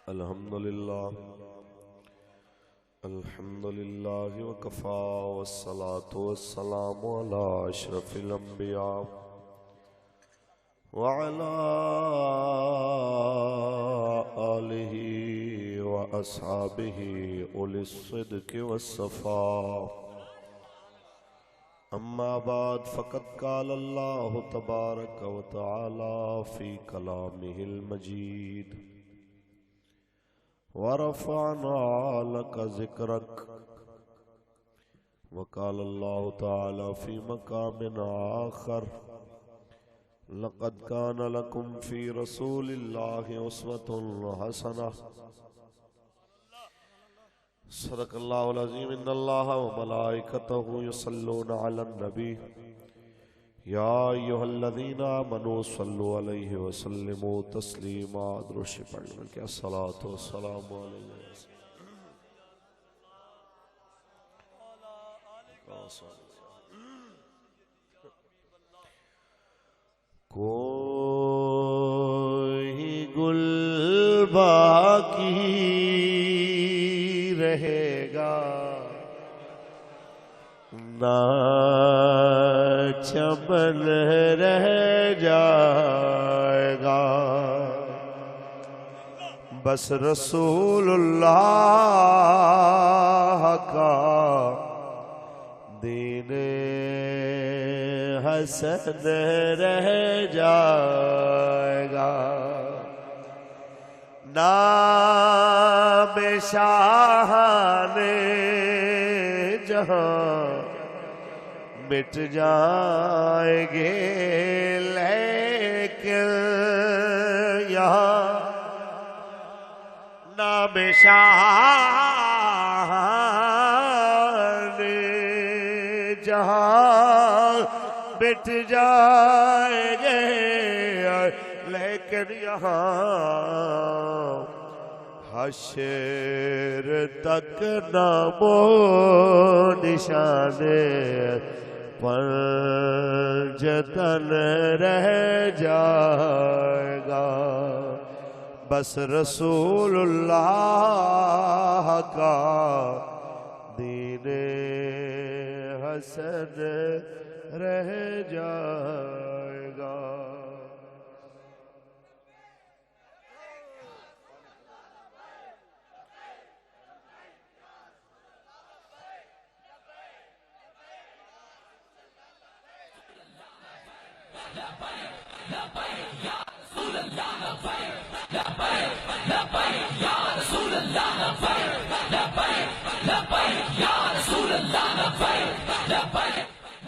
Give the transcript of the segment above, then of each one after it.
الحمد لله وكفى والصلاة والسلام على أشرف الأنبياء وعلى آله وأصحابه أولي الصدق والصفاء. أما بعد فقد قال الله تبارك وتعالى في كلامه المجيد: ورفعنا لك ذكرك. وقال الله تعالى في مقام آخر: لقد كان لكم في رسول الله أسوة حسنة. صدق الله العظيم. إن الله وملائكته يصلون على النبي يا أيها الذين آمنوا صلوا عليه وسلموا تسليما. درود پڑھ لیں کہ الصلاۃ والسلام علیہ کوئی گل باقی رہے گا نہ چمن رہ جائے گا، بس رسول اللہ کا دین حسن رہ جائے گا، نام شاہان جہاں مٹ جائیں گے، لیکن یہاں نام شاہان جہاں مٹ جائیں گے، لیکن یہاں حشر تک نام و نشان پنجتن رہ جائے گا، بس رسول اللہ کا دین حسن رہ جائے گا۔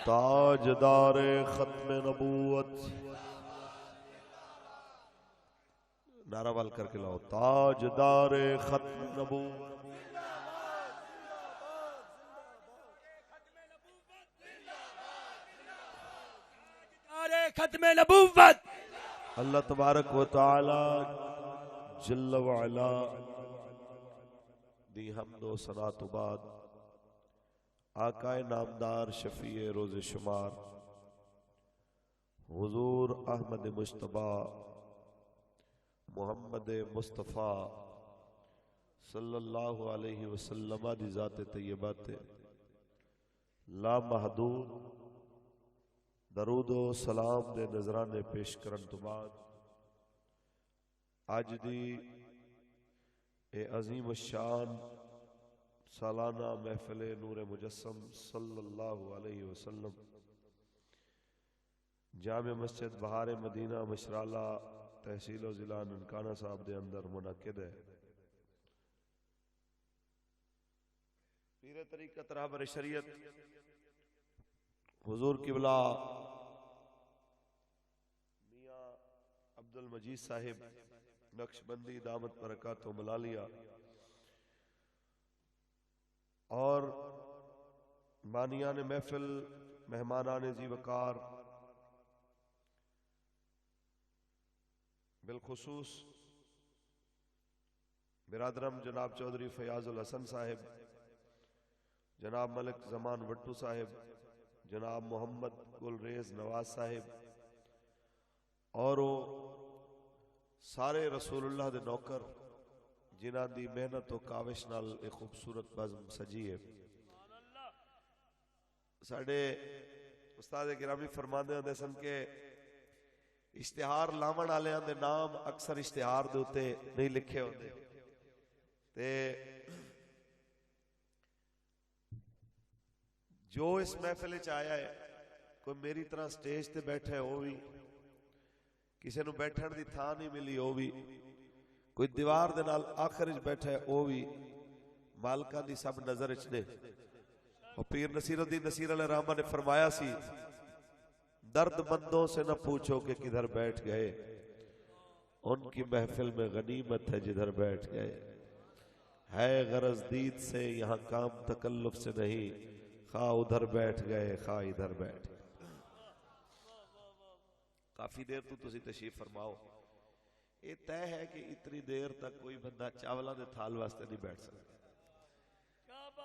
تاجدار ختم نبوت، نعرہ وال کر کے لاؤ، تاجدار ختم نبوت، ختم نبوت۔ اللہ تبارک و تعالی جل وعلا دی حمد و ثنا تو بعد آقا نامدار شفیع روز شمار حضور احمد مجتبی محمد مصطفیٰ صلی اللہ علیہ وسلم دی ذات طیبات لا محدود درود و سلام دے نظرانے پیش کرن تو بعد آج دی اے عظیم الشان سالانہ محفل نور مجسم صلی اللہ علیہ وسلم جامع مسجد بہار مدینہ مشرالہ تحصیل و ضلع ننکانہ صاحب دے اندر منعقد ہے۔ پیر طریقت رہبر شریعت حضور قبلہ میاں عبد المجید صاحب نقشبندی دامت برکاتہ ملالیہ اور بانیان محفل مہمانان ذی وقار بالخصوص برادرم جناب چودھری فیاض الحسن صاحب، جناب ملک زمان وٹو صاحب، جناب محمد گلریز نواز صاحب اور سارے رسول اللہ دے نوکر جنہاں دی محنت و کاوش نال ایک خوبصورت بزم سجی ہے. ساڈے استاد گرامی فرماندے ہوندے سن کہ اشتہار لاون والےاں دے نام اکثر اشتہار دے اوتے نہیں لکھے ہوندے تے جو اس محفل وچ آیا ہے کوئی میری طرح سٹیج تے بیٹھا ہے وہ بھی کسی نو بیٹھن دی تھاں نہیں ملی وہ بھی کوئی دیوار دے نال آخر وچ بیٹھا ہے وہ بھی مالکاں دی سب نظر وچ نے. اور پیر نصیر الدین نصیر علیہ الرحمہ نے فرمایا سی درد مندوں سے نہ پوچھو کہ کدھر بیٹھ گئے ان کی محفل میں غنیمت ہے جدھر بیٹھ گئے ہے غرض دید سے یہاں کام تکلف سے نہیں خواہ ادھر بیٹھ گئے خواہ ادھر بیٹھ گئے. کافی دیر تو تسی تشریف فرماؤ. یہ طے ہے کہ اتنی دیر تک کوئی بندہ چاولاں دے تھال واسطے نہیں بیٹھ سکتا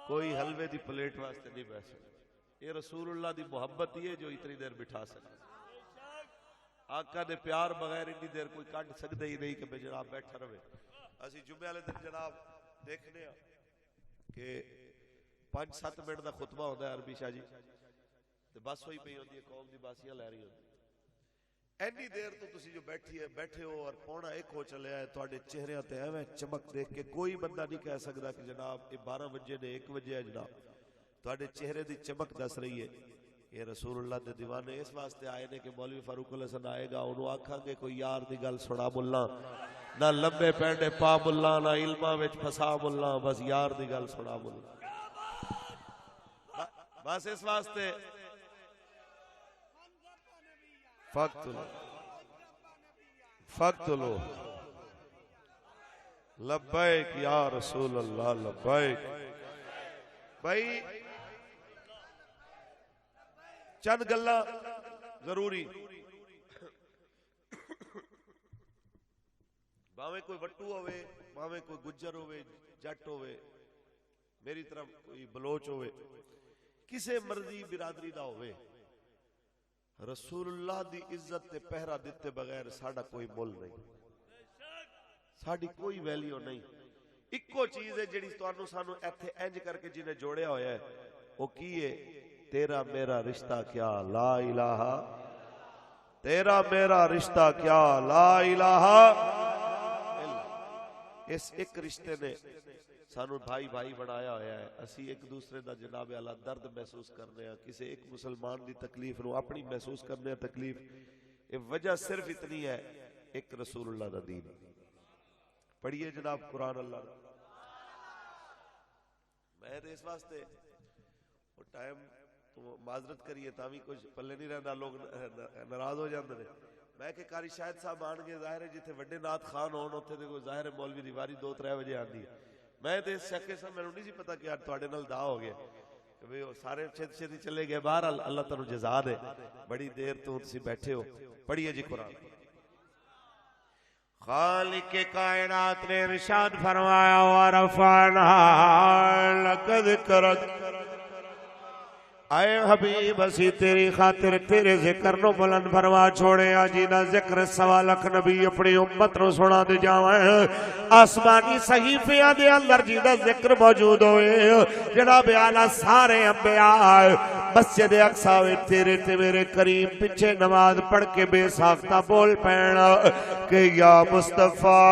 کوئی حلوے دی پلیٹ واسطے نہیں بیٹھ سکتا. یہ رسول اللہ دی محبت ہی ہے جو اتنی دیر بٹھا سکتا. آقا دے پیار بغیر اتنی دیر کوئی کٹ سکتا ہی نہیں کہ جناب بیٹھا رہے. اسی جمعے والے دن جناب دیکھنے ہیں کہ 5-7 منٹ دا خطبہ ہوتا ہے عربی شاہ جی تے بس ہوئی پئی ہوندی ہے قوم دی باسیاں لے رہی ہوندی. اینی دیر تو تسی جو بیٹھے ہو اور 1:45 ہو چلے آئے تواڈے چہریاں تے ایویں چمک دیکھ کے کوئی بندہ نہیں کہہ سکدا کہ جناب یہ 12 بجے نے 1 بجے ہے جناب. تواڈے چہرے دی چمک دس رہی ہے. یہ رسول اللہ دے دیوانے اس واسطے آئے نے کہ مولوی فاروق الحسن آئے گا انہوں آکھاں گے کوئی یار دی گل سنا ملا نہ لمبے پینڈے پا ملا نہ علماں وچ پھسا ملا بس یار دی گل سنا ملا. بس اس واسطے فقتلو لبیک یا رسول اللہ لبیک. بھائی چند گلاں ضروری باویں کوئی وٹو ہوئے باویں کوئی گجر ہوئے جٹ ہوئے میری طرف کوئی بلوچ ہوئے کسے مرضی برادری دا ہوئے رسول اللہ دی عزت تے پہرا دیتے بغیر ساڑا کوئی مول نہیں ساڑی کوئی ویلیو نہیں. اکو چیز ہے جڑی توانو سانو ایتھے انج کر کے جنہیں جوڑیا ہویا ہے وہ کیے تیرا میرا رشتہ کیا لا الہ تیرا میرا رشتہ کیا لا الہ. اس ایک رشتے نے سانو بھائی بھائی بنایا ہویا ہے. اسی ایک دوسرے دا جناب اعلیٰ درد محسوس کرنے ہیں کسی ایک مسلمان دی تکلیف نو اپنی محسوس کرنے ہیں تکلیف. یہ وجہ صرف اتنی ہے ایک رسول اللہ دا دین. پڑھیے جناب قرآن اللہ دا. میں تو اس واسطے ٹائم معذرت کریے تاوی کچھ پلے نہیں رہنا لوگ ناراض ہو جاندے نے. میں کہ کاری شاہد صاحب آن گے ظاہر ہے جتھے وڈے نات خان ہون اوتھے تے کوئی ظاہر ہے مولوی دی واری 2-3 بجے آندی ہے. میں تے اس شکے سے میں نہیں سی پتا کہ تواڈے نال دا ہو گیا کہ بھئی سارے چھتی چلے گئے باہر اللہ تعالی جزا دے بڑی دیر تو تسی بیٹھے ہو. پڑھیے جی قرآن. خالق کائنات نے ارشاد فرمایا ورفعنا لک ذکرک. اے حبیب اسی تیری خاطر تیرے ذکر نو بلند فرما چھوڑے آجی نہ ذکر 1.25 لاکھ نبی اپنی امت نو سنا دے جاویں. آسمانی صحیفیاں دے اندر جی دا ذکر موجود ہوئے جناب اعلیٰ سارے انبیاء مسجد اقصی وچ تیرے تے میرے کریم پیچھے نماز پڑھ کے بے ساختہ بول پینا کہ یا مصطفیٰ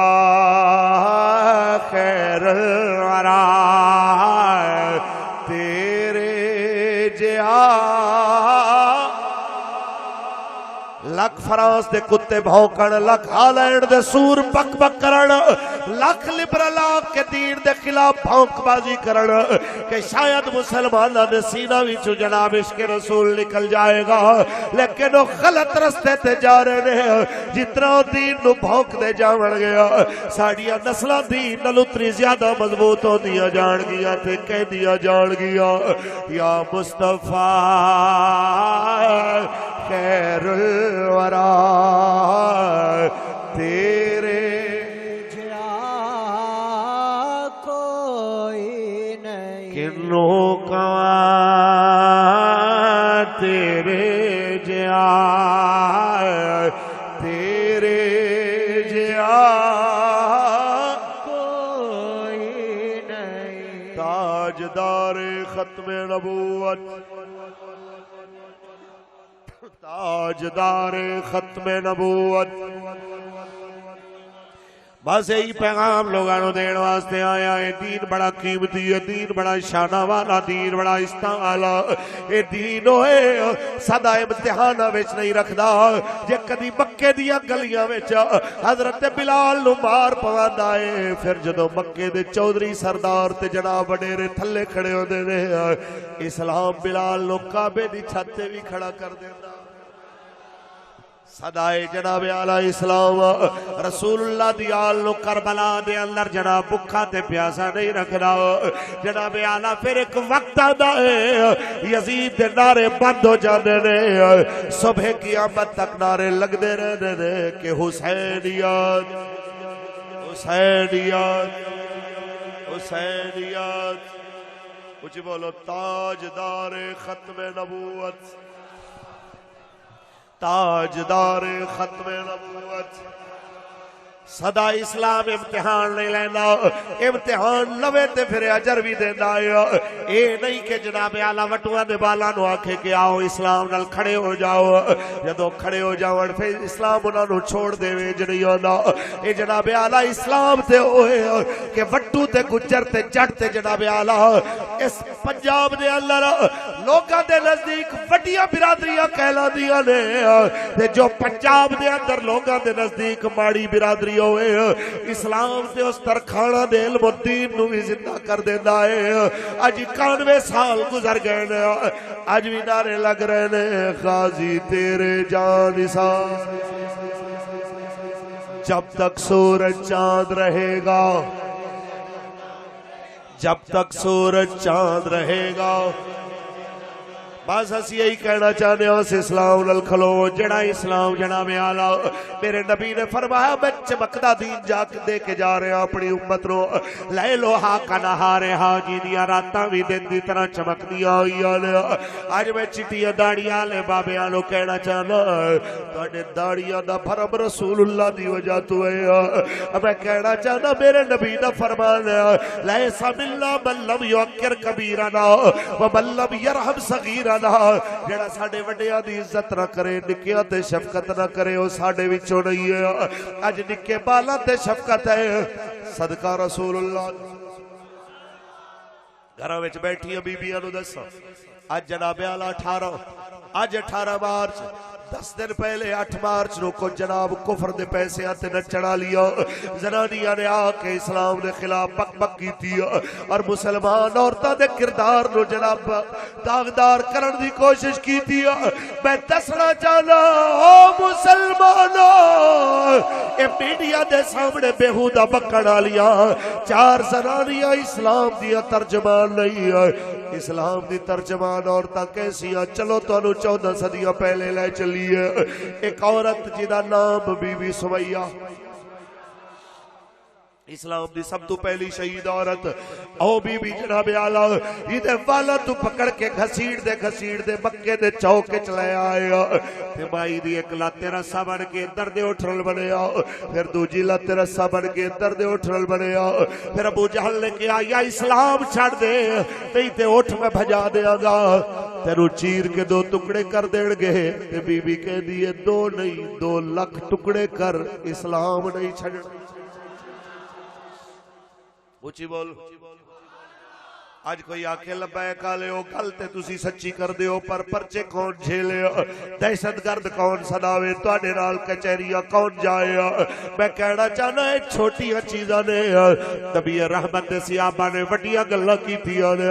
خیر الورا تیرے لکھ فرانس دے کتے بھونکن لکھ ہالینڈ دے سور بک بک کرن لکھ لبرلا کے دین دے خلاف بھونک بازی کرن کہ شاید مسلمانہ دے سینہ وچوں جناب عشق رسول نکل جائے گا لیکن وہ غلط رستے تے جا رہے ہیں. جتنا دین نو بھونک دے جاون گیا ساڑیاں نسلہ دین نلوتری زیادہ مضبوط ہو دیا جان گیا تے کہہ دیا جان گیا یا مصطفیٰ خیر الورا تیرے جا کوئی نہیں کنوں کواں تیرے جا تیرے جا ختم نبوت تاجدار ختم نبوت بس یہی پیغام لوگوں دین واسطے آیا ہے دین بڑا قیمتی ہے دین بڑا شانہ والا دین بڑا استعان والا اے دین ہوئے سدا امتحان وچ نہیں رکھدا جے کدی مکے دیاں گلیاں وچ حضرت بلال نو مار پواندا ہے پھر جدوں مکے دے چودھری سردار تے جناب وڈیرے تھلے کھڑے ہوندے نے اسلام بلال نو کعبے دی چھت تے وی کھڑا کر دیندا صدائے جناب علیہ اسلام رسول اللہ دی آل نو کربلا دے اندر جناب بکھا تے پیاسا نہیں رکھنا جناب علیہ پھر ایک وقت آدھا ہے یزید دے نعرے بند ہو جانے نے صبح قیامت تک نعرے لگ دے رہنے نے کہ حسینیات حسینیات حسینیات کچھ بولو تاجدار ختم نبوت تاجدار ختم نبوت صدا اسلام امتحان نہیں لینا امتحان لوے تے پھر اجر بھی دینا ہے اے نہیں کہ جناب اعلیٰ وٹوان دے بالا نو آکھے کہ آؤ اسلام نال کھڑے ہو جاؤ جدو کھڑے ہو جاؤ پھر اسلام انہاں نو چھوڑ دے وے نہیں ہونا اے جناب اعلیٰ اسلام تے ہوئے کہ وٹو تے گجر تے جٹ تے جناب اعلیٰ اس پنجاب دے اندر لوگاں دے نزدیک وڈیاں برادریاں کہلا دیا نے تے جو پنجاب دے اندر لوگاں دے نزدیک ماڑی برادری ہوئے اسلام تے اس ترخانہ دے علم الدین نو بھی زندہ کر دینا ہے آج 91 سال گزر گئے نے آج بھی نعرے لگ رہے نے غازی تیرے جان نثار جب تک سورج چاند رہے گا جب تک سورج چاند رہے گا بس اسی یہی کہنا چاہنے ہیں اس اسلام نال کھلو جڑا اسلام جناب اعلیٰ میرے نبی نے فرمایا میں چمکدا دین جا کے دے کے جا رہے ہیں اپنی امت نو لیلو ہا کا نہارے ہا جی دیا راتاں بھی دن دی طرح چمکدیاں ہوئیاں نے آج میں چٹیاں داڑیاں لے بابیاں نو کہنا چاہنا تواڈے داڑیاں دا بھرم رسول اللہ دی وجہ تو ہے میں کہنا چاہنا میرے نبی دا فرمان ہے لیسا منا من لم یوکر کبیرنا ومن لم یرحم صغیرنا جڑا ساڑے وڈیاں دی عزت نہ کرے نکیاں تے شفقت نہ کرے وہ ساڑے وچوں نہیں ہے اج نکے بالا تے شفقت ہے صدقہ رسول اللہ گھراں وچ بیٹھیاں بیبیاں نو دساں اج جناب اعلیٰ 18 مارچ 10 دن پہلے 8 مارچ نو کو جناب کفر دے پیسے آتے نچڑا لیا زنانیاں نے آکے اسلام دے خلاف بک بک کی تھی اور مسلمان عورتاں دے کردار نو جناب داغدار کرن دی کوشش کی تھی میں دسنا چاہنا او مسلمانوں اے میڈیا دے سامنے بےہودہ بکڑا لیا 4 زنانیاں اسلام دیا ترجمان نہیں ہے اسلام دی ترجمان عورتاں کیسیاں چلو تو انہوں 14 صدیاں پہلے لے چلی ہے ایک عورت جدا نام بی بی سمیہ اسلام دی سب تو پہلی شہید عورت او بی بی جناب اعلیٰ یہ دے والا تو پکڑ کے گھسیڑ دے مکے دے چوکے چلے آئے تے مائی دی ایک لاتے رسا بن کے در دے اٹھرل بنے پھر دوجی لاتے رسا بن کے در دے اٹھرل بنے پھر ابو جہل نے کہا یا اسلام چھڑ دے تے تے اٹھ میں بھجا دیا گا تیرو چیر کے 2 ٹکڑے کر دیں گے تے بی بی کہہ دیئے 2 نہیں 2 لاکھ ٹکڑے کر اسلام نہیں چھڑنا اچھی بول آج کوئی آکے لبیک آلے ہو گل تے تسی سچی کر دے ہو پر پرچے کون جھیلے دہشت گرد کون صداوے تواڈے نال کچہریاں کون جائے میں کہنا چاہنا ہے چھوٹیاں چیزاں نے نبی رحمت دے صحابہ نے وڈیاں گلاں کیتیاں نے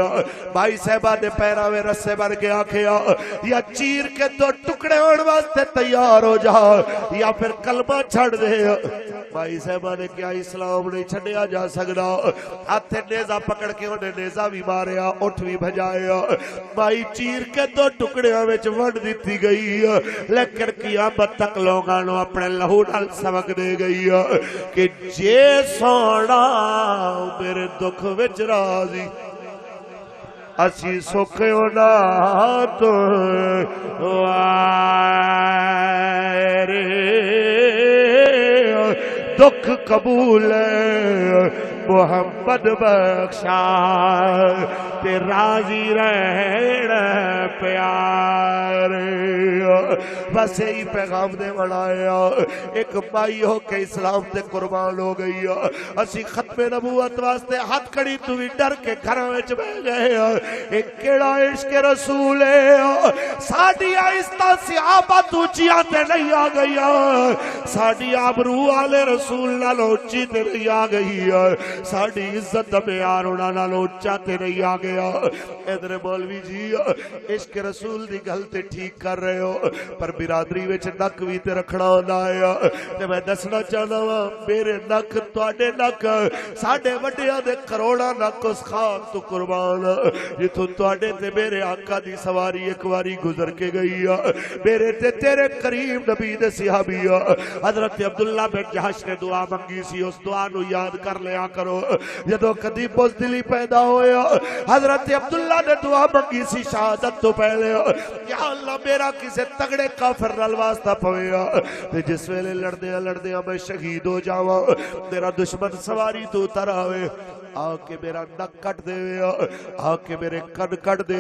بھائی صاحبہ دے پیراوے رسے بن کے آکھیا یا چیر کے 2 ٹکڑے ہون واسطے تیار ہو جا یا پھر کلمہ چھڑ دے بھائی صاحبہ نے کیا اسلام نہیں چھڑیا جا سکتا ہاتھ نیزہ پکڑ کے انہیں نیزہ بھی ماریا اٹھ بھی بھجایا بھائی چیر کے 2 ٹکڑیاں وچ وڈ دیتی گئی لیکن قیامت تک لوگاں اپنے لہو نال سبق دے گئی کہ جے سونا میرے دکھ وچ راضی اسی سکھے ہونا تو دکھ قبول ہے محمد بخشا تے راضی رہنا پیار بس یہی پیغام دے بنایا ایک مائی ہو کے اسلام تے قربان ہو گئی اسی ختم نبوت واسطے ہاتھ کڑی تو بھی ڈر کے گھراں وچ بیٹھ گئے ایک کیڑا عشق رسول ہے ساڈی آہستہ صحابہ تو چیاں تے نہیں آ گئی ساڈی آبرو والے رسول نال اونچی تے نہیں آ گئی ساڈی عزت دا معیار انہاں نال اونچا تے نہیں آ گیا ادھر مولوی جی عشق رسول دی گل تے ٹھیک کر رہے ہو پر برادری وچ نک وی تے رکھنا ہوندا ہے تے میں دسنا چاہنا وا میرے نک تواڈے نک ساڈے وڈیاں دے کروڑاں نک اس خاک تو قربان جتھوں تواڈے تے میرے آقا دی سواری ایک واری گزر کے گئی میرے تے تیرے کریم نبی دے صحابی حضرت عبداللہ بن جہش نے دعا منگی سی اس دعا نو یاد کر لیا کرو جدوں کدی بزدلی پیدا ہویا حضرت عبداللہ نے دعا منگی سی شہادت تو پہلے یا اللہ میرا کسے تگڑے کافر نال واسطہ پویا تے جس ویلے لڑدیاں میں شہید ہو جاواں میرا دشمن سواری تو اتر آوے آ کے میرا نک کٹ دے آ کے میرے کن کٹ دے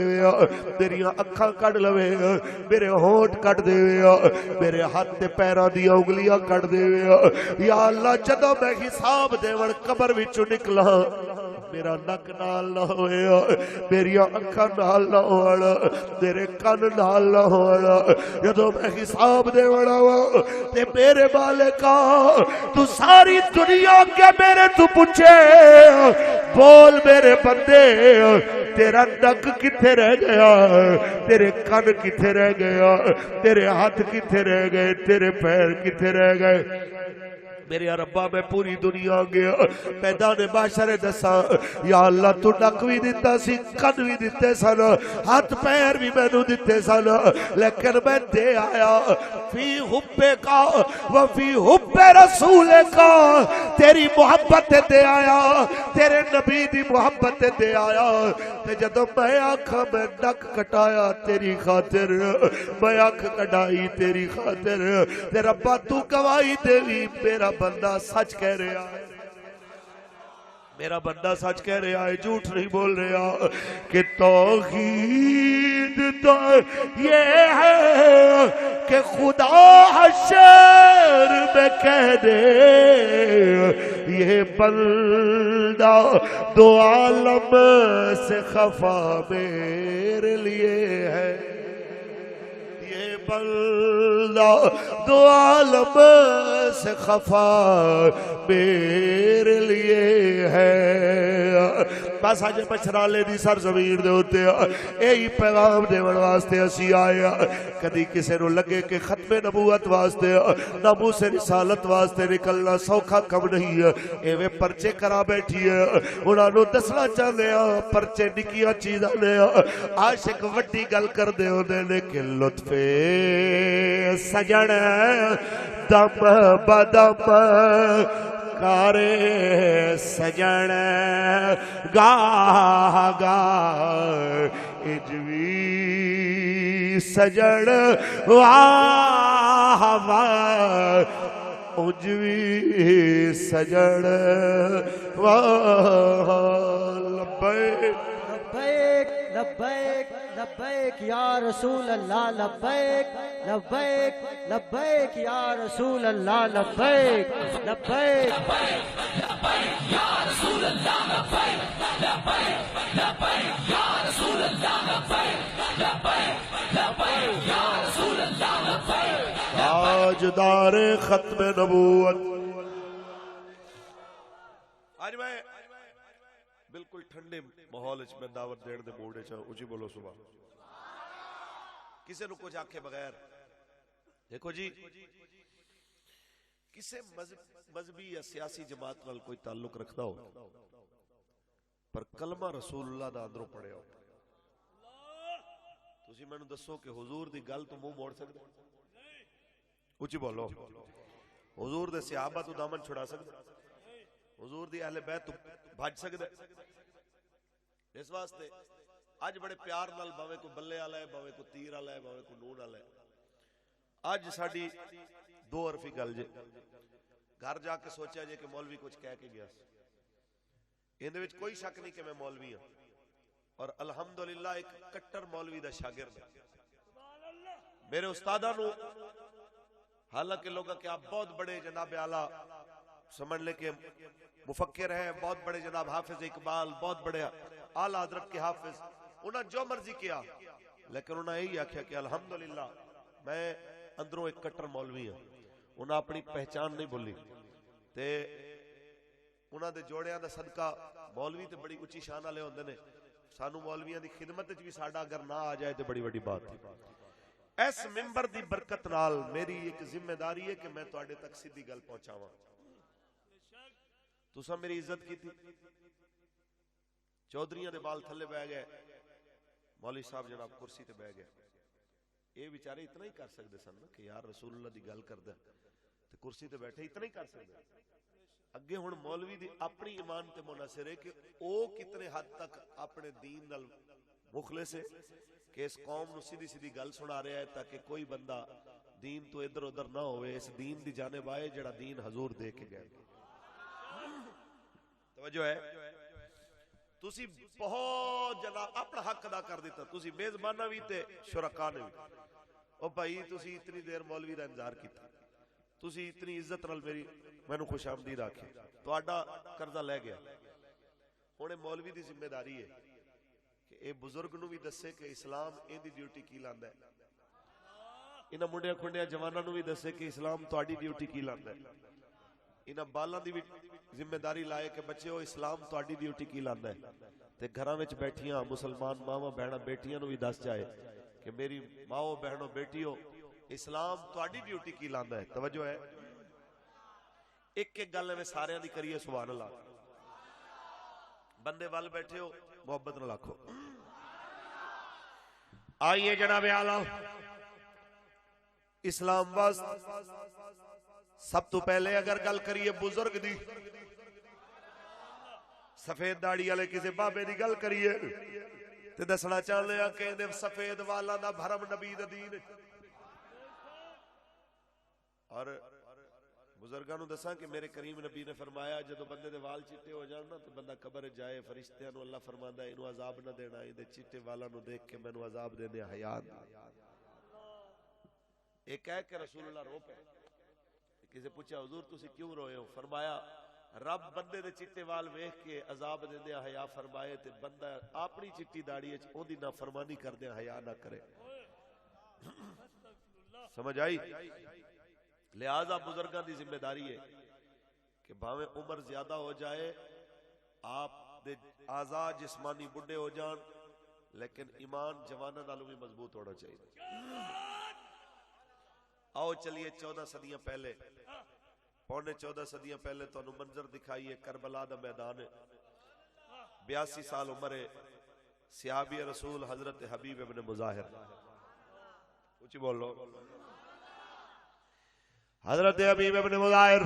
میری اکھاں کٹ لوے میرے ہونٹ کٹ دے میرے ہاتھ تے پیراں دی انگلیاں کٹ دے یا اللہ جدوں میں حساب دیون قبر وچوں نکلا میرا نک نال نہ ہوئے میری اکھاں نال نہ ہون تیرے کن نال نہ ہون جدوں میں حساب دیون آواں تے میرے مالکا تو ساری دنیا کے میرے تو پوچھے بول میرے بندے تیرا نک کتھے رہ گیا تیرے کن کتھے رہ گیا تیرے ہاتھ کتھے رہ گئے تیرے پیر کتھے رہ گئے میرے ربا میں پوری دنیا گیا میدان معاشر دسا یا اللہ تو نک بھی دیتا سی کن بھی دیتے سن ہاتھ پیر بھی میں نو دیتے سن لیکن میں دے آیا فی حب کا وفی حب رسول کا تیری محبت دے آیا تیرے نبی دی محبت دے آیا تے جدوں میں آنکھاں میں نک کٹایا تیری خاطر میں آنکھ کٹائی تیری خاطر تے ربا تو گواہی دے وی میرا بندہ سچ کہہ رہا ہے میرا بندہ سچ کہہ رہا ہے جھوٹ نہیں بول رہا کہ توحید تو یہ ہے کہ خدا حشر میں کہہ دے یہ بندہ دو عالم سے خفا میرے لیے ہے یہ بندہ دو عالم سے خفا میرے لیے ہے بس آج پچھرالے دی سرزمین دے ہوتے یہی پیغام دیون واسطے اسی آیا کدی کسے نو لگے کہ ختم نبوت واسطے ناموس رسالت واسطے نکلنا سوکھا کم نہیں ہے ایویں پرچے کرا بیٹھی ہے انہاں نو دسنا چاہندے پرچے نکیاں چیزاں نے عاشق وڈی گل کردے ہوندے نے کہ لطف سجن دم بدم کارے سجن گاہ گاہ اجوی سجن واہ واہ اجوی سجن واہ لبیک لبیک لبیک لبیک یا رسول اللہ لبیک لبیک لبیک یا رسول اللہ لبیک لبیک لبیک یا رسول اللہ لبیک لبیک لبیک یا رسول اللہ لبیک لبیک لبیک یا رسول اللہ لبیک تاجدار ختم نبوت آج میں بالکل ٹھنڈے ماحول وچ میں دعوت دین دے موڈ وچ اونچی بولو صبح کسے نو کچھ آکھے بغیر دیکھو جی کسے مذہبی یا سیاسی جماعت نال کوئی تعلق رکھدا ہو پر کلمہ رسول اللہ دا اندروں پڑھیا ہو تسی مینوں دسو کہ حضور دی گل تو منہ موڑ سکدا اونچی بولو حضور دے صحابہ تو دامن چھڑا سکدا حضور دی اہل بیت تو بھج سکدا اس واسطے اج بڑے پیار نال باویں کو بلے والا ہے باویں کو تیر والا ہے باویں کو نون والا ہے اج ساڈی دو حرفی گل جے گھر جا کے سوچیا جے کہ مولوی کچھ کہہ کے گیا اندے وچ کوئی شک نہیں کہ میں مولوی ہوں اور الحمدللہ ایک کٹر مولوی دا شاگرد ہے. میرے استاداں نو حالانکہ لوگاں کہ آپ بہت بڑے جناب اعلیٰ سمجھ لے کہ مفکر ہیں, بہت بڑے جناب حافظ اقبال, بہت بڑے اعلیٰ حضرت کے حافظ, انہاں جو مرضی کیا لیکن انہاں یہی آکھیا کہ الحمدللہ میں اندروں ایک کٹر مولوی ہوں. انہاں اپنی پہچان نہیں بھولی تے انہاں دے جوڑیاں دا صدقہ مولوی تے بڑی اونچی شان والے ہوندے نے. سانو مولویاں دی خدمت وچ بھی ساڈا اگر نہ آ جائے تے بڑی بڑی بات ہے. اس منبر دی برکت نال میری ایک ذمہ داری ہے کہ میں تواڈے تک سیدھی گل پہنچاواں. تساں میری عزت کیتی, چودھریاں دے بال تھلے بہ گئے, مولوی صاحب جناب کرسی تے بہ گئے. اے بیچارے اتنا ہی کر سکدے سن نا کہ یار رسول اللہ دی گل کردا تے کرسی تے بیٹھے, اتنا ہی کر سکدے. اگے ہن مولوی دی اپنی ایمان تے منحصر ہے کہ او کتنے حد تک اپنے دین نال مخلص ہے کہ اس قوم نو سیدھی سیدھی گل سنا رہا ہے تاکہ کوئی بندہ دین تو ادھر ادھر نہ ہوئے, اس دین دی جانب آئے جڑا دین حضور دے کے گئے. توجہ ہے, تسی بہت جناب اپنا حق ادا کر دیتا, تسی میزبانہ بھی تے شرکا نے بھی. او بھائی تسی اتنی دیر مولوی دا انتظار کیتا, تسی اتنی عزت نال مینوں خوش آمدید آکھے, تہاڈا قرضہ لے گیا. ہن مولوی دی ذمہ داری ہے کہ اے بزرگ نو بھی دسے کہ اسلام این دی ڈیوٹی کی لاندا ہے, انہاں منڈیاں کھنڈیاں جواناں نو بھی دسے کہ اسلام تہاڈی ڈیوٹی کی لاندا ہے. انہاں بالاں دی بھی ذمہ داری لائے کہ بچیو اسلام تہاڈی ڈیوٹی کی لاندا ہے. تے گھراں وچ بیٹھیاں مسلمان ماواں بہناں بیٹیاں نو بھی دس جائے کہ میری ماؤ بہنوں بیٹیو اسلام تہاڈی ڈیوٹی کی لاندا ہے. توجہ ہے, ایک ایک گل میں سارے دی کریے سبحان اللہ. بندے وال بیٹھے ہو محبت نہ لاکھو. آئیے جناب اعلیٰ, اسلام واسطے سب تو پہلے اگر گل کریے بزرگ دی, سفید داڑھی والے کسی بابے دی گل کریے تے دسنا چاہنے ہیں کہ اندے سفید والا دا بھرم نبی دا دین. اور بزرگاں نو دساں کہ میرے کریم نبی نے فرمایا جدو بندے دے وال چٹے ہو جان نا تو بندہ قبر جائے, فرشتیاں نو اللہ فرماندا ہے اینو عذاب نہ دینا, ایں چٹے والا نو دیکھ کے مینوں عذاب دینے حیا. ایک ہے کہ رسول اللہ رو پے, کسی پوچھا حضور تسی کیوں روئے ہو؟ فرمایا رب بندے دے چٹے وال ویکھ کے عذاب دیندے حیا فرمائے تے بندہ اپنی چٹی داڑھی وچ اودی نافرمانی کردے حیا نہ کرے. سمجھ آئی؟ لہذا بزرگاں دی ذمہ داری ہے کہ بھاویں عمر زیادہ ہو جائے, آپ دے اعضاء جسمانی بڈھے ہو جان, لیکن ایمان جواناں نالوں بھی مضبوط ہونا چاہیے. آؤ چلیے 14 صدیاں پہلے, پونے 14 صدیاں پہلے تو منظر دکھائیے کربلا دا میدان ہے. 82 سال عمر ہے صحابی رسول حضرت حبیب ابن مظاہر, اونچی بولو, حضرت حبیب ابن مظاہر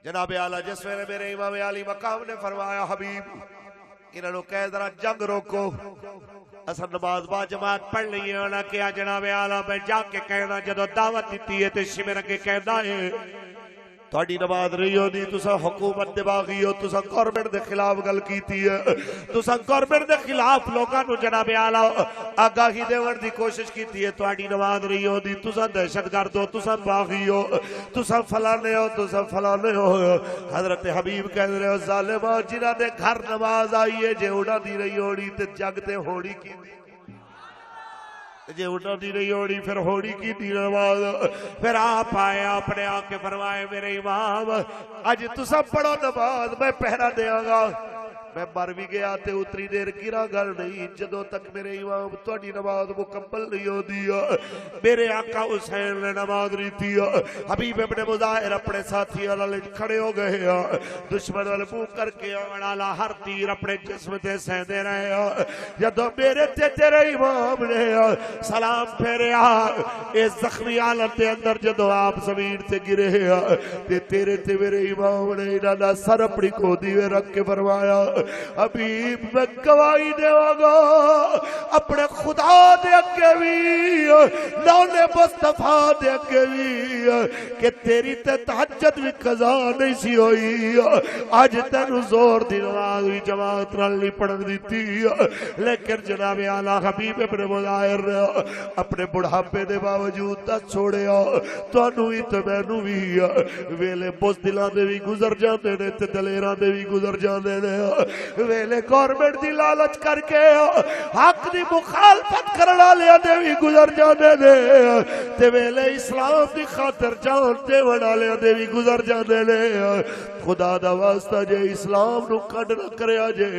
جناب اعلیٰ جس میں میرے امام علی مقام نے فرمایا حبیب انہوں نے کہہ ذرا جنگ روکو, اصل نماز با جماعت پڑھ لئی ہے. انہاں کہا جناب اعلیٰ میں جا کے کہنا جدو دعوت دیتی ہے تے شمر اگے کہنا ہے تہاڈی نماز رہی ہو دی, تساں حکومت دے باغی ہو, تساں گورنمنٹ دے خلاف گل کیتی ہے, تساں گورنمنٹ دے خلاف لوکاں نو جناب اعلیٰ آگاہی دیون دی کوشش کیتی ہے, تہاڈی نماز رہی ہو دی, تساں دہشت گرد ہو, تساں باغی ہو, تساں فلانے ہو, تساں فلانے ہو. حضرت حبیب کہہ رہے ہو ظالماں جنہاں دے گھر نماز آئی ہے جے انہاں دی رہی ہونی تے جگ تے ہونی کی جے اٹھا دی رہی ہوڑی پھر ہوڑی کی دی نماز. پھر آپ آئے اپنے آکے فرمائے میرے امام اج تسا پڑھو نماز میں پہرا دیاں گا. میں مر بھی گیا تے اتری دیر گرا گل نہیں جدوں تک میرے امام تہاڈی نماز مکمل نہیں ہوندی. میرے آقا حسین نے نماز ریتی. حبیب ابن مظاہر اپنے ساتھیاں نال کھڑے ہو گئے, دشمن ول منہ کر کے آن والا ہر تیر اپنے جسم تے سہندے رہے. جدوں میرے تے تیرے امام نے سلام پھیریا اس زخمی حالت دے اندر جدوں آپ زمین تے گرے تے تیرے تے میرے امام نے انہاں دا سر اپنی گودی وچ رکھ کے فرمایا حبیب میں گواہی دیواں گا اپنے خدا دے اگے بھی لون مصطفیٰ دے اگے بھی کہ تیری تے تہجد بھی قضا نہیں سی ہوئی اج تینوں زور دی نماز بھی جماعت نال نہیں پڑھن دتی لیکن جناب اعلی حبیب ابن مظاہر اپنے بڑھاپے دے باوجود دس چھوڑیا تانوں ہی تے مینوں بھی ویلے بزدلاں دے بھی گزر جاندے نے تے دلیراں دے بھی گزر جاندے نے ویلے گورنمنٹ دی لالچ کر کے حق دی مخالفت کرن والےاں دے بھی گزر جاندے نے تے ویلے اسلام دی خاطر جان دیون والےاں دے بھی گزر جاندے نے خدا دا واسطہ جے اسلام نو کڈ نہ کریا جے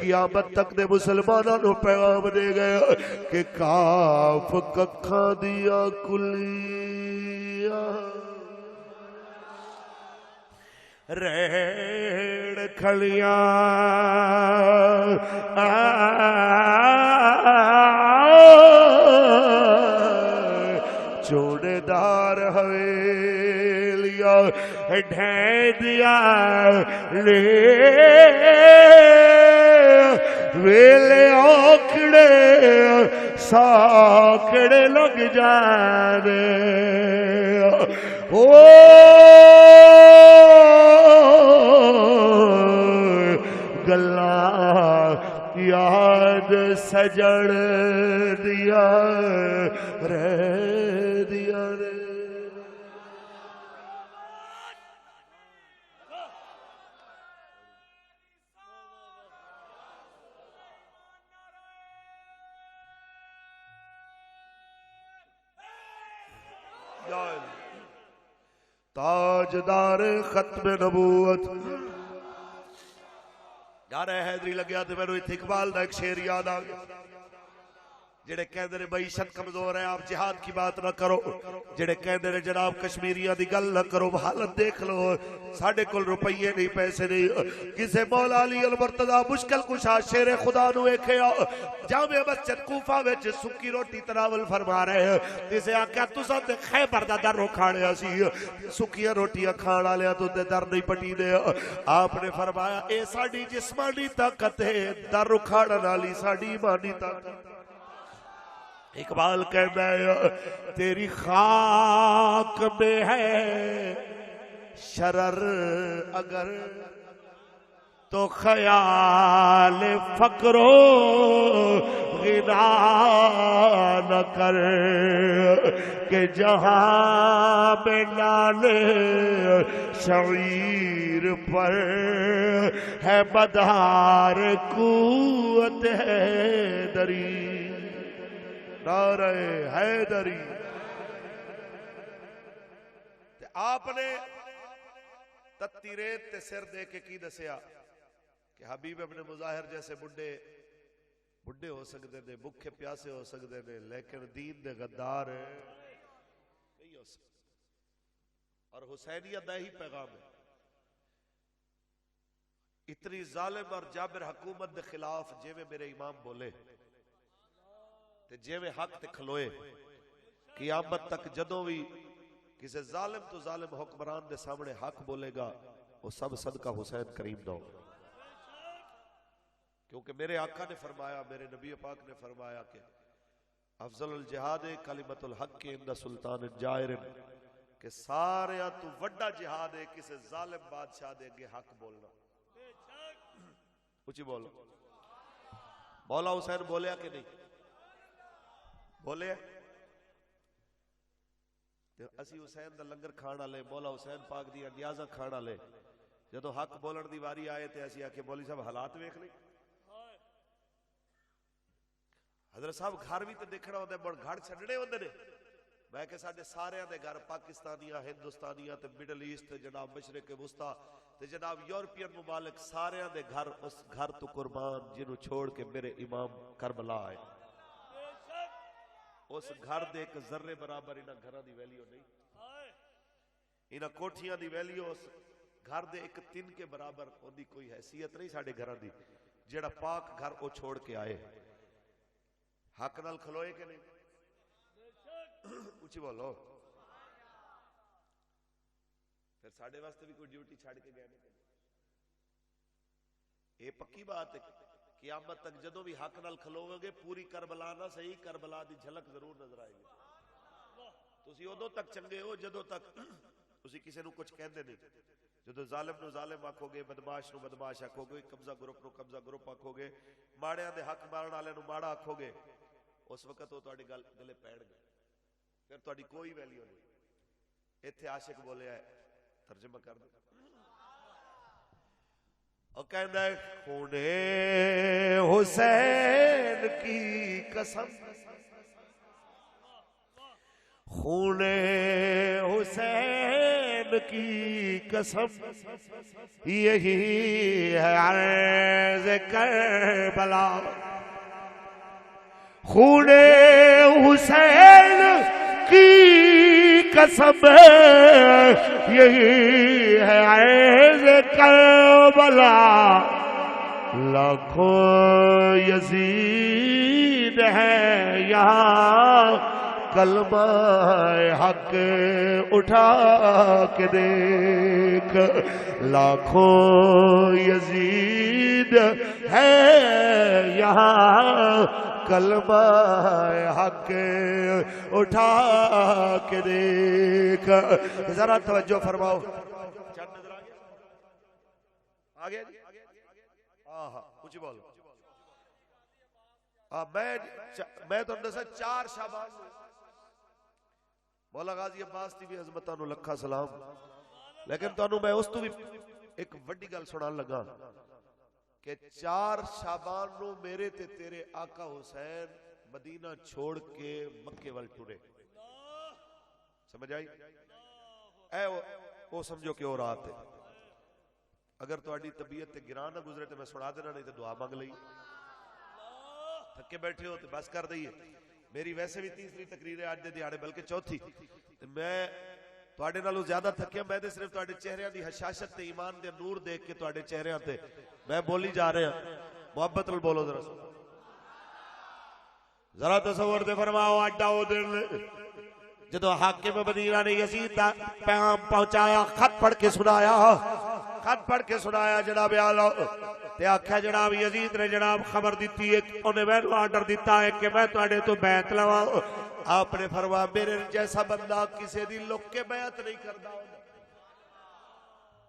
قیامت تک دے مسلماناں نو پیغام دے گئے کہ کاف ککھاں دیا کلیاں ریڑ کھڑیاں چوڑے دار حویلیاں ڈھے دیا لے ویلے آکڑے ساکڑے لگ جانے گلا یاد سجڑ دیا رے تاجدار ختم نبوت یار حیدری لگیا تو میرے اقبال دا ایک شعر یاد آ گیا جڑے کہندے نے معیشت کمزور ہے آپ جہاد کی بات نہ کرو جڑے کہندے نے جناب کشمیریاں دی گل نہ کرو حالت دیکھ لو ساڈے کول روپیے نہیں پیسے نہیں کسے مولا علی المرتضی مشکل کشا شیر خدا نو ویکھیا جامع مسجد کوفہ وچ سکی روٹی تناول فرما رہے کسے آکھیا تساں تے خیبر دا در کھاڑیا سی سکیاں روٹیاں کھان والیاں تو تے در نہیں پٹی دے آپ نے فرمایا اے ساڈی جسمانی طاقت ہے در کھاڑن والی ساڈی ایمانی طاقت اقبال کہتا ہے تیری خاک میں ہے شرر اگر تو خیال فقر و غنا نہ کر کہ جہاں میں نالے شعیر پر ہے مدار قوت حیدری نعرہ حیدری آپ نے تتی ریت تے سر دے کے کی دسیا کہ حبیب ابن مظاہر جیسے بڈھے ہو سکتے نے بھوکے پیاسے ہو سکتے نے لیکن دین دے غدار نہیں ہو سکتے اور حسینیت دا ہی پیغام ہے اتنی ظالم اور جابر حکومت دے خلاف جیویں میرے امام بولے تے جیویں حق تے کھلوئے قیامت تک جدوں بھی کسی ظالم تو ظالم حکمران دے سامنے حق بولے گا وہ سب صدقہ حسین کریم دو کیونکہ میرے آقا نے فرمایا میرے نبی پاک نے فرمایا کہ افضل الجہاد کلمت الحق کے اندر سلطان جائر کہ سارے تو وڈا جہاد ہے کسی ظالم بادشاہ دے گے حق بولنا اچھی بولو مولا حسین بولیا کہ نہیں بولے اسی حسین دا لنگر کھانا لے مولا حسین پاک دی نیازہ کھانا لے جدو حق بولن دی واری آئے تے اسی آکے مولی صاحب حالات ویکھ لیں حضرت صاحب گھر بھی تے دیکھنا ہوتا ہے بڑھ گھر چھڑنے ہوندے نے میں کہ ساڑھے سارے دے گھر پاکستانیاں ہندوستانیاں تے مڈل ایسٹ جناب مشرق وسطی تے جناب یورپین ممالک سارے دے گھر اس گھر تو قربان جنہوں چھوڑ کے میرے امام کربلا آئے اس گھر دے ایک ذرے برابر انہاں گھرہ دی ویلیو نہیں انہاں کوٹھیاں دی ویلیو اس گھر دے ایک تن کے برابر ان دی کوئی حیثیت نہیں ساڑھے گھرہ دی جیڑا پاک گھر وہ چھوڑ کے آئے حق نال کھلوئے کہ نہیں اچھی بولو پھر ساڑھے واسطے بھی کوئی ڈیوٹی چھاڑ کے گئے نہیں یہ پکی بات ہے. قیامت تک جدوں بھی حق نال کھلوو گے پوری کربلا نہ صحیح کربلا دی جھلک ضرور نظر آئے گی. تسی ادوں تک چنگے ہو جدوں تک تسی کسی نو کچھ کہندے نہیں. جدو ظالم نو ظالم آکھو گے، بدماش نو بدماش آکھو گے، قبضہ گروپ نو قبضہ گروپ آکھو گے، ماڑیاں دے حق مارن والے نو ماڑا آکھو گے، اس وقت وہ تہاڈی گلے پیڑ گئے، پھر تہاڈی کوئی ویلیو نہیں. ایتھے عاشق بولیا ہے، ترجمہ کر دو. اور کہندا ہے خون حسین کی قسم، خون حسین کی قسم، یہی ہے عرض کربلا. خون حسین کی قسم، یہی ہے عرض کربلا. لاکھوں یزید ہے یہاں، کلمہ حق اٹھا کے دیکھ. لاکھوں یزید ہے یہاں، کلمہ حق اٹھا کے دیکھ. ذرا توجہ فرماؤ. چند نظر آ گیا جی؟ ہاں کچھ بولو. میں تو دسا 4 شعبان مولا غازی عباس دی بھی عظمتاں نو لکھا سلام. لیکن تانوں میں اس تو بھی ایک وڈی گل سنان لگا کہ 4 شعبان نو میرے تے تیرے آقا حسین مدینہ چھوڑ کے مکے وال ٹرے. سمجھ آئی؟ اے وہ سمجھو کہ اور رات ہے. اگر تہاڈی طبیعت تے گراں نہ گزرے تے میں سنا دینا، نہیں تے دعا مانگ لئی. تھکے بیٹھے ہو تے بس کر دئیے. میری ویسے بھی تیسری تقریر ہے آج دے دیہاڑے، بلکہ چوتھی. میں تواڈے نالوں زیادہ تھکیا. میں تے صرف تواڈے چہریاں دی حشاشت تے ایمان دے نور دیکھ کے تواڈے چہریاں تے میں بولی جا رہا. محبت نال بولو ذرا. ذرا تصور تے فرماؤ اڈا او دن جدو حاکم مدینہ نے یزید دا پیغام پہنچایا، خط پڑھ کے سنایا، خط پڑھ کے سنایا جناب اعلی تے آکھیا جناب یزید نے جناب خبر دیتی ہے، انہیں مینوں آرڈر دیتا ہے کہ میں تواڈے تو بیعت لواں. آپ نے فرمایا میرے جیسا بندہ کسے دی لک کے بیعت نہیں کردا.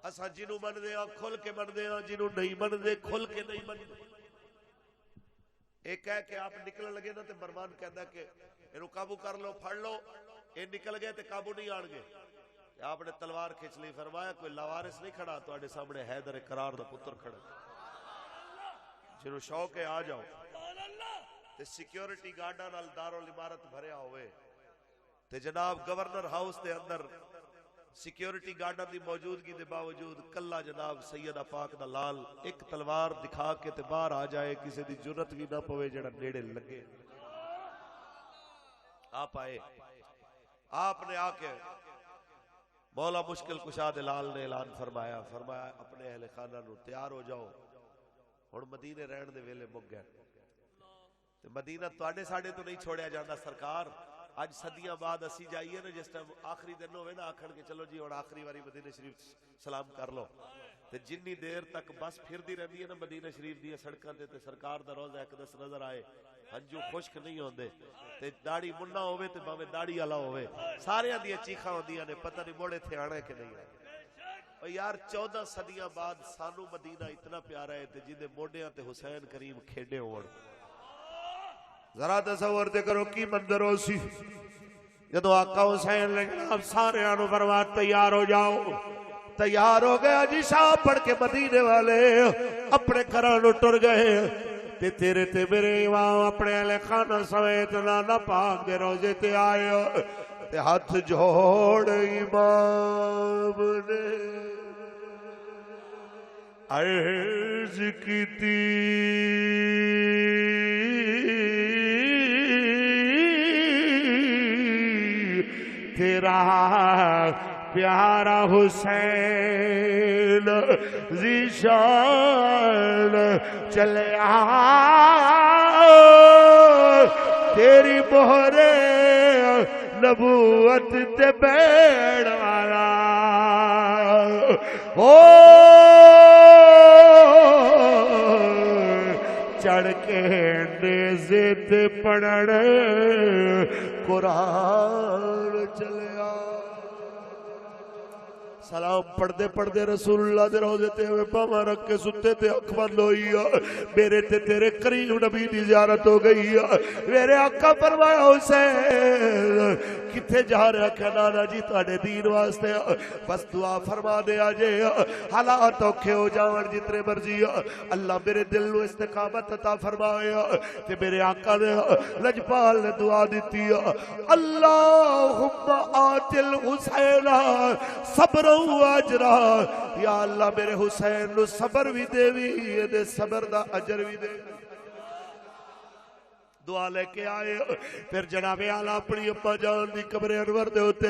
اساں جنوں مندے ہاں کھل کے مندے ہاں، جنوں نہیں مندے کھل کے نہیں مندے. ایک کہہ کہ آپ نکلن لگے نا تے برمان کہندا کہ اینوں قابو کر لو، پھڑ لو. اے نکل گئے تے قابو نہیں آن گے. آپ نے تلوار کھچ لی. فرمایا کوئی لاوارث نہیں کھڑا تواڈے سامنے، حیدر کرار دا پتر کھڑا جنوں شوق ہے آ جاؤ. تے سیکیورٹی گارڈاں نال دارالعمارت بھریا ہوئے تے جناب گورنر ہاؤس دے اندر سیکیورٹی گارڈاں دی موجودگی دے باوجود کلا جناب سیدہ پاک دا لال ایک تلوار دکھا کے تے باہر آ جائے، کسی دی جرت بھی نہ پوے جڑا نیڑے لگے. آپ آئے. آپ نے آ کے مولا مشکل کشا دے لال نے اعلان فرمایا اپنے اہل خانہ نو تیار ہو جاؤ، ہن مدینے رہن دے ویلے مک گئے. تے مدینہ تواڈے ساڈے تو نہیں چھوڑیا جاندا سرکار. اج صدیاں بعد اسی جائیے نا، جس ٹائم آخری دن ہوئے نا آکھن کے چلو جی ہن آخری واری مدینہ شریف سلام کر لو، تے جنی دیر تک بس پھردی رہندی ہے نا مدینہ شریف دی سڑکاں تے سرکار دا روضہ اقدس نظر آئے، ہنجو خشک نہیں ہوندے. تے داڑھی منا ہوئے تے باویں داڑھی والا ہوئے، ساریاں دی چیخاں ہوندیاں نے پتہ نہیں موڑے تھے آنا کہ نہیں آنا. اور یار 14 صدیاں بعد سانو مدینہ اتنا پیارا ہے تے جیندے موڈیاں تے حسین کریم کھیڈے ہون. ذرا تصور تے کرو کی منظر ہو سی جدو آقا حسین نے جناب سارے آنو فرمایا تیار ہو جاؤ. تیار ہو گیا جی. شاہ پڑھ کے مدینے والے اپنے گھراں نو ٹر گئے تے تیرے تے میرے امام اپنے اہل خانہ سمیت نانا پاک دے روزے تے آئے تے ہاتھ جوڑ امام نے عرض کیتی تیرا پیارا حسین ذیشان چلے تیری مہر نبوت تے بیڑ والا کے نیزے تے پڑھن قرآن چلیا سلام پڑھدے پڑھدے رسول اللہ دے روزے تے ہوئے پاواں رکھ کے ستے تے اکھ بند ہوئی میرے تے تیرے کریم نبی دی زیارت ہو گئی میرے آقا فرمایا حسین کتھے جا رہا کہ نانا جی تواڈے دین واسطے بس دعا فرما دے آجے حالات اوکھے ہو جاون جتنے مرضی اللہ میرے دل نو استقامت عطا فرمایا تے میرے آقا نے لجپال نے دعا دیتی اللہم آتل حسین صبر اجرا یا اللہ میرے حسین نو صبر بھی دے بھی یہ دے صبر دا اجر بھی دے دعا لے کے آئے پھر جناب اعلیٰ اپنی اپا جان دی قبر انور دے ہوتے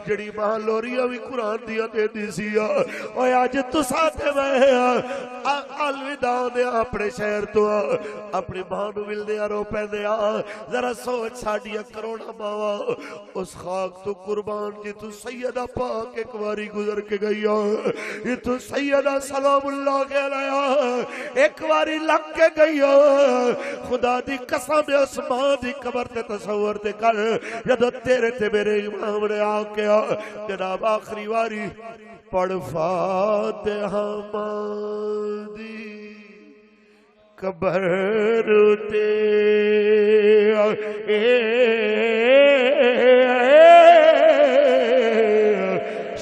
جڑی ماں لوریاں بھی قرآن دیا دے دی سیا اوہ آج تو ساتھے میں الوداع دیا اپنے شہر تو اپنی ماں نو مل دیا رو پہ دیا ذرا سوچ ساڑیا کرونا ماوا اس خاک تو قربان جی تو سیدہ پاک ایک واری گزر کے گئی یہ تو سیدہ سلام اللہ کے لیا ایک واری لگ کے گئی خدا دی قسم اس ماں دی قبر تے تصور تے کر جدو تیرے تے میرے امام نے آکیا جناب آخری واری پڑھ فاتحہ ماں دی قبر تے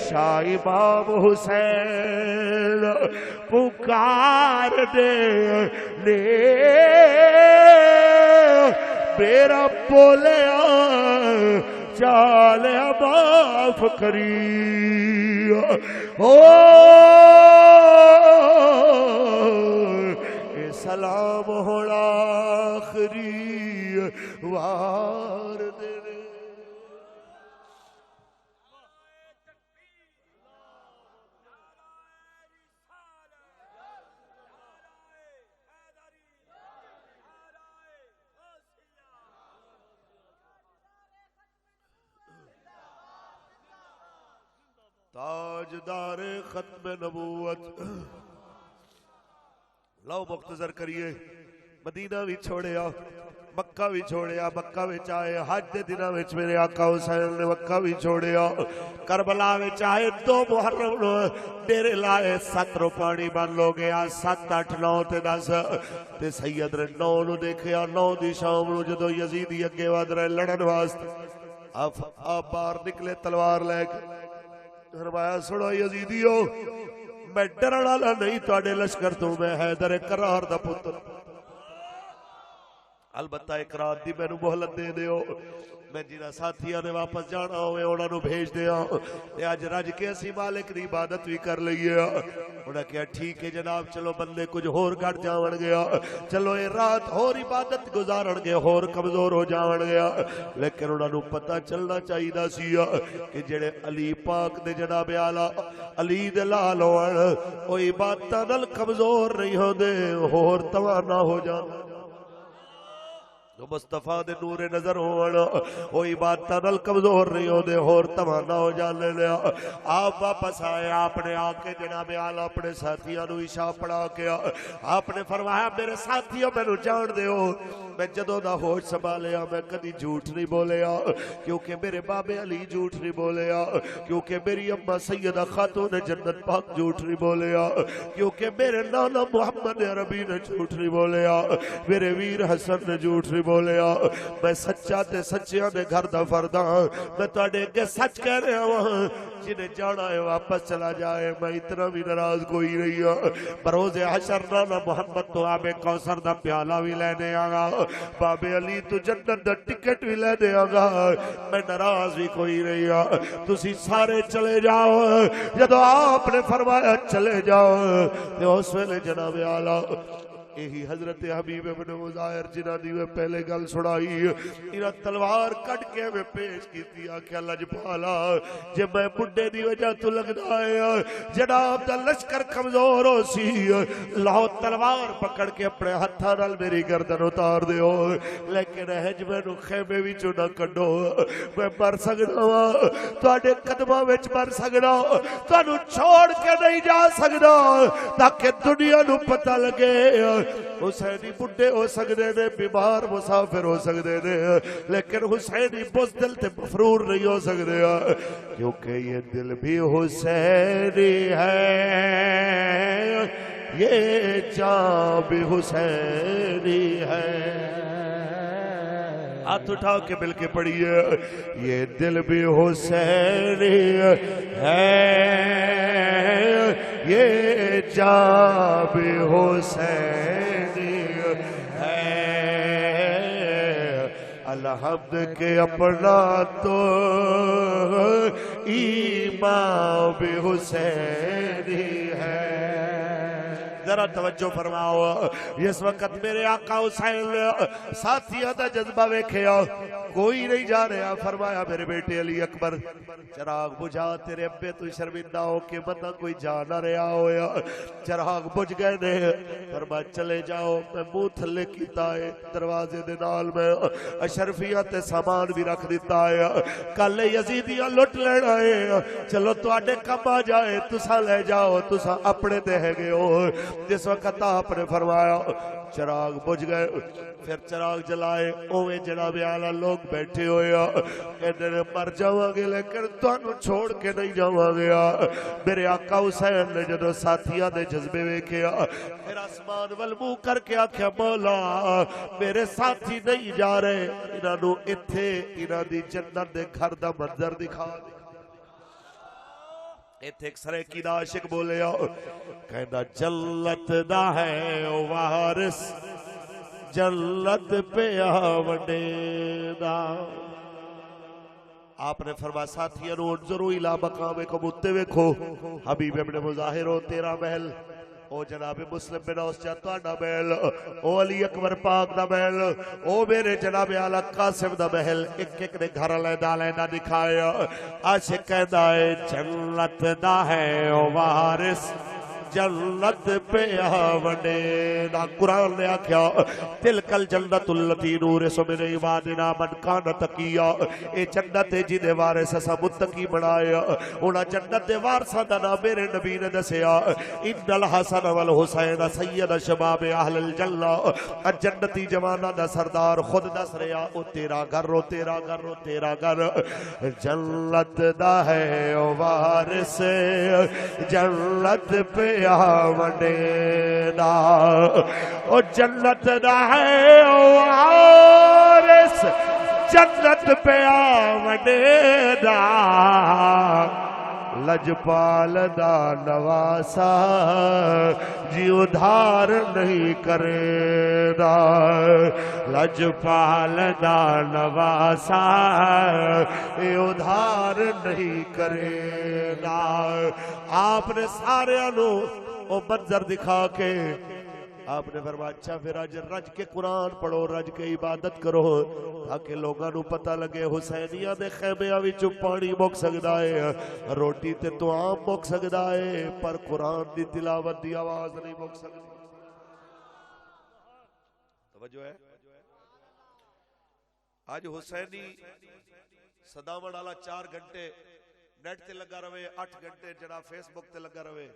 شاہ امام حسین پکار دے لے میرا بولیا چالیا معاف کری اے سلام ہونا آخری وار دے تاجدار ختم نبوت لو مختصر کریے مدینہ بھی چھوڑیا مکہ بھی چھوڑیا مکہ وچ آئے حج دے دناں وچ میرے آقا حسین نے مکہ بھی چھوڑیا کربلا وچ آئے 2 محرم نو ڈیرے لائے 7 روپانی بن لو گیا 7 8 9 تے 10 تے سید نے 9 نو دیکھیا 9 دی شام نو جدو یزیدی اگے ود رہے لڑن واسطے آپ باہر نکلے تلوار لے کے فرمایا سنو یزیدیو میں ڈرن والا نہیں تواڈے لشکر تو میں حیدر کرار دا پتر البتہ اقرار دی میں نو مہلت دے دیو میں جنہاں ساتھیاں نے واپس جانا ہوئے انہاں نو بھیج دیا تے اج رج کے اسی مالک دی عبادت بھی کر لئیے انہاں کہا ٹھیک ہے جناب چلو بندے کچھ ہور گھٹ جاون گیا چلو اے رات ہور عبادت گزارن گے ہور کمزور ہو جاون گیا لیکن انہاں نو پتہ چلنا چاہیدا سی کہ جڑے علی پاک دے جناب اعلیٰ علی دے لال ہون او عبادتاں نال کمزور نہیں ہوندے ہور توانا ہو جاندے جو مصطفیٰ دے نور نظر ہونا وہ عبادتاں نال کمزور نہیں ہوندے ہور توانا ہو جانے لیا آپ واپس آئے آپ نے آ کے جناب اعلیٰ اپنے ساتھیاں نو عشاء پڑھا کے آپ نے فرمایا میرے ساتھیوں میں نو جان دیو میں جدوں دا ہوش سنبھالیا میں کدی جھوٹ نہیں بولیا کیونکہ میرے بابے علی جھوٹ نہیں بولیا کیونکہ میری اماں سیدہ خاتون جنت پاک جھوٹ نہیں بولیا کیونکہ میرے نانا محمد عربی نے جھوٹ نہیں بولیا میرے ویر حسن نے جھوٹ نہیں بولیا میں سچا تے سچیاں دے گھر دا فردا میں تواڈے اگے سچ کہہ رہا ہوں جنہیں جانا ہے واپس چلا جائے میں اتنا بھی ناراض کوئی نہیں ہوں بروز حشر نانا محمد تو آب کوثر دا پیالہ بھی لینے آگا بابے علی تو جنت دا ٹکٹ بھی لینے آگا میں ناراض بھی کوئی نہیں ہوں تسی سارے چلے جاؤ جدو آپ نے فرمایا چلے جاؤ تو اس ویلے جناب اعلیٰ یہی حضرت حبیب ابن مظاہر جنہ دی میں پہلے گل سڑائی انہاں تلوار کٹ کے میں پیش کی تھی کہ اللہ جبالا جب میں بڑھے دی وجہ تو لگنا ہے جناب دا لشکر کمزور ہو سی لاؤ تلوار پکڑ کے اپنے ہتھاں نال میری گردن اتار دیو لیکن حج میں نو خیمے وچ نہ کڈو میں مر سکدا وا تواڈے قدماں وچ مر سکدا تانوں چھوڑ کے نہیں جا سکدا تاکہ دنیا نو پتہ لگے حسینی بڈھے ہو سکتے نے، بیمار مسافر ہو سکتے نے، لیکن حسینی بزدل تے مفرور نہیں ہو سکتے، کیونکہ یہ دل بھی حسینی ہے، یہ جان بھی حسینی ہے۔ ہاتھ اٹھا کے مل کے پڑھیے، یہ دل بھی حسینی ہے، یہ جان بھی حسینی ہے، الحمد کے اپنا تو ایمان بھی حسینی ہے۔ ذرا توجہ فرماؤ، اس وقت میرے آقا حسین ساتھیاں دا جذبہ ویکھیا، کوئی نہیں جا رہا، فرمایا میرے بیٹے علی اکبر چراغ بجھا، تیرے ابے تو شرمندہ ہو کے بندہ کوئی جا نہ رہا ہویا، چراغ بجھ گئے نے، فرمایا چلے جاؤ، میں منہ تھلے کیتا ہے، دروازے دے نال میں اشرفیہ تے سامان بھی رکھ دیتا ہے، کل یزیدیاں لٹ لینا ہے، چلو تواڈے کم آ جائے، تساں لے جاؤ، تساں اپنے تے ہے گے ہو۔ جس وقت آپ نے فرمایا چراغ بجھ گئے، پھر چراغ جلائے، اوے جناب اعلیٰ لوگ بیٹھے ہوئے کہتے ہیں مر جاواں گے لیکن تانوں چھوڑ کے نہیں جاواں گیا۔ میرے آقا حسین نے جدو ساتھیاں دے جذبے ویکھیا، پھر آسمان ول منہ کر کے آکھیا مولا میرے ساتھی نہیں جا رہے، انہاں نوں ایتھے انہاں دی جنت دے گھر دا منظر دکھا دے۔ ایتھے ایک سریکی دا عاشق بولیا، کہنا جنت دا ہے وارث، جنت پہ آوڈے دا۔ آپ نے فرمایا ساتھیاں نو انظروا الی مقامکم، اتے ویکھو حبیب ابن مظاہر ہو تیرا محل، او جناب مسلم بن اوس تہاڈا محل، او علی اکبر پاک دا محل، او میرے جناب اعلی قاسم دا محل، ایک ایک نے گھر علیحدہ علیحدہ دکھایا۔ عاشق کہدا ہے جنت دا ہے او وارث، جنت پہ آوڈے دا۔ قرآن نے آکھیا تلک الجنت التی نورث من عبادنا من کان تقیا، اے جنت ہے جدے وارث اسا متقی بنایا۔ انہاں جنت دے وارثاں دا نام میرے نبی نے دسیا، ان الحسن والحسین سید شباب اہل الجنہ، جنتی جواناں دا سردار خود دس رہا، او تیرا گھر او تیرا گھر او تیرا گھر، جنت دا ہے او وارث، جنت پہ آوڈے دا، او جنت دا ہے او وارث، جنت پہ آوڈے دا، لجپال دا نواسا جی ادھار نہیں کرے دا، لجپال دا نواسا ادھار نہیں کرے دا۔ آپ نے سارے انو او منظر دکھا کے آپ نے فرمایا اچھا پھر آج رج کے قرآن پڑھو، رج کے عبادت کرو، تاکہ لوگاں نو پتہ لگے حسینیہ دے خیمیاں وچوں پانی مک سکدا ہے، روٹی تے تو عام مک سکدا ہے، پر قرآن دی تلاوت دی آواز نہیں مک سکتی۔ توجہ ہے؟ آج حسینی صداوڑ والا 4 گھنٹے نیٹ تے لگا رہے، 8 گھنٹے جڑا فیس بک تے لگا رہے،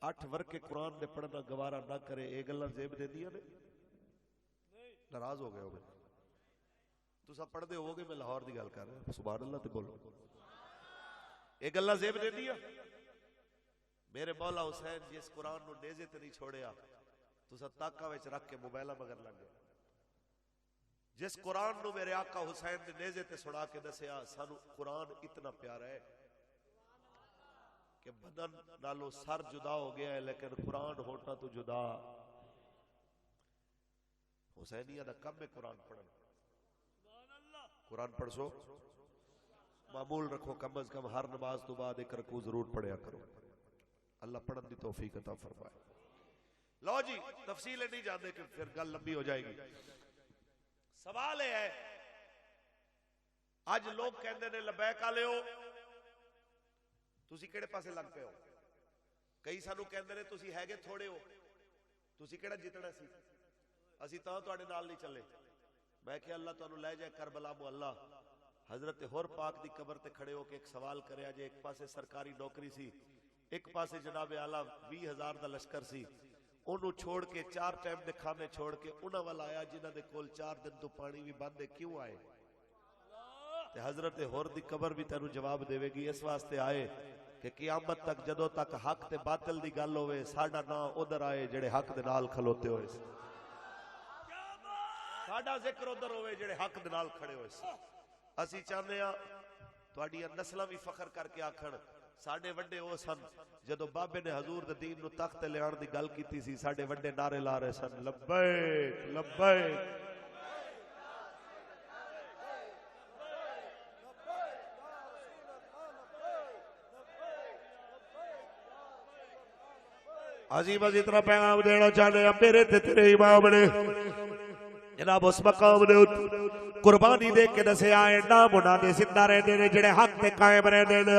8 ورقے قرآن نے پڑھنا گوارا نہ کرے، یہ گلاں زیب دے دیا نے، ناراض ہو گئے ہو گئے تو سب پڑھ دے ہو گئے، میں لاہور دی گل کر رہا ہوں، سبحان اللہ تے بولو، یہ گلاں زیب دے دیا۔ میرے مولا حسین جس قرآن نو نیزے تے نہیں چھوڑیا، تو سب تاکہ وچ رکھ کے موبائلہ مگر لگ گئے۔ جس قرآن نو میرے آقا حسین نے نیزے تے سڑا کے دسیا، سانو قرآن اتنا پیارا ہے کہ بدن نالو سر جدا ہو گیا ہے، لیکن قرآن ہوتا تو جدا۔ حسینیہ دا کم ہے قرآن پڑھنا، قرآن پڑھ سو معمول رکھو، کم از کم ہر نماز تو بعد ایک رکوع ضرور پڑھیا کرو، اللہ پڑھن دی توفیق عطا فرمائے۔ لو جی تفصیلیں نہیں جانتے کہ پھر گل لمبی ہو جائے گی۔ سوال ہے آج لوگ کہندے نے لبیک آلے ہو، تسی کیڑے پاسے لگ پے ہو؟ کئی سانو کہندے نے تسی ہے گے تھوڑے ہو، تسی کیڑا جتنا سی، اسی تاں تواڈے نال نہیں چلے۔ میں کہ اللہ تانوں لے جائے کربلا محلہ، حضرت ہور پاک دی قبر تے کھڑے ہو کے ایک سوال کریا جے، ایک پاسے سرکاری نوکری سی، ایک پاسے جناب اعلیٰ 20,000 دا لشکر سی، انہوں چھوڑ کے 4 ٹائم دے کھانے چھوڑ کے انہاں والا آیا جنہاں دے کول 4 دن تو پانی بھی بندے کیوں آئے؟ تے حضرت ہور دی قبر بھی تینوں جواب دے گی اس واسطے آئے کہ قیامت تک جدوں تک حق تے باطل دی گل ہوئے ساڈا نا ادھر آئے جڑے حق دے نال کھلوتے ہوئے سی، ساڈا ذکر ادھر ہوئے جڑے حق دے نال کھڑے ہوئے سی۔ اسی چاہنے ہاں تہاڈیاں نسلاں بھی فخر کر کے آکھن ساڈے وڈے او سن جدوں بابے نے حضور دے دین نو تخت تے لیان دی گل کیتی سی ساڈے وڈے نعرے لا رہے سن لبیک لبیک۔ عظیم از اتنا پیغام دینا چاہنے ہیں میرے تے تیرے امام نے جناب اس مقام نے قربانی دے کے دسے آئے نام انہاں دے زندہ رہنے نے جڑے حق تے قائم رہنے نے۔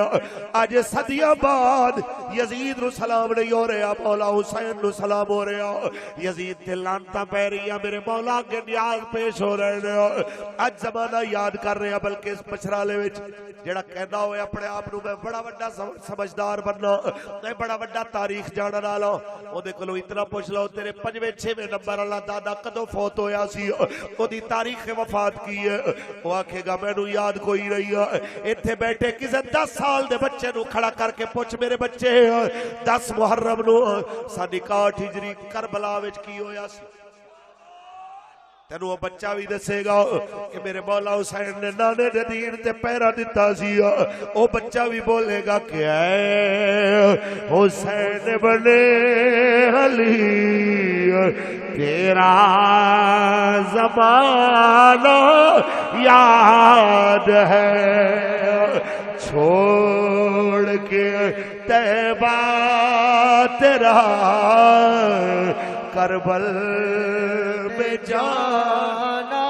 آج صدیاں بعد یزید نو سلام نہیں ہو رہا، مولا حسین نو سلام ہو رہا، یزید تے لانتا پہ رہی ہے، میرے مولا کے نیاز پیش ہو رہے نے۔ آج زمانہ یاد کر رہے ہیں بلکہ اس پچھرالے وچ جڑا کہنا ہوئے اپنے آپ نو میں بڑا بڑا سمجھدار بننا، میں بڑا بڑا تاریخ جانا ڈالا، او دے کلو اتنا پوچھ لو تیرے 5ویں نمبر اللہ دادا کدو فوت ہویا سی، او دی تاریخ وفات کی ہے، وہ آکھے گا میں نو یاد کوئی نہیں ہے۔ ایتھے بیٹھے کسے 10 سال دے بچے نو کھڑا کر کے پوچھ میرے بچے 10 محرم نو ساڈی 61 ہجری کربلا وچ کی ہویا سی، تینوں وہ بچہ بھی دسے گا کہ میرے مولا حسین نے نانے دے دین تے پیرا دیتا سی، وہ بچہ بھی بولے گا کہ اے حسین بنے علی تیرا زمانہ یاد ہے، چھوڑ کے طیبہ تیرا کربل میں جانا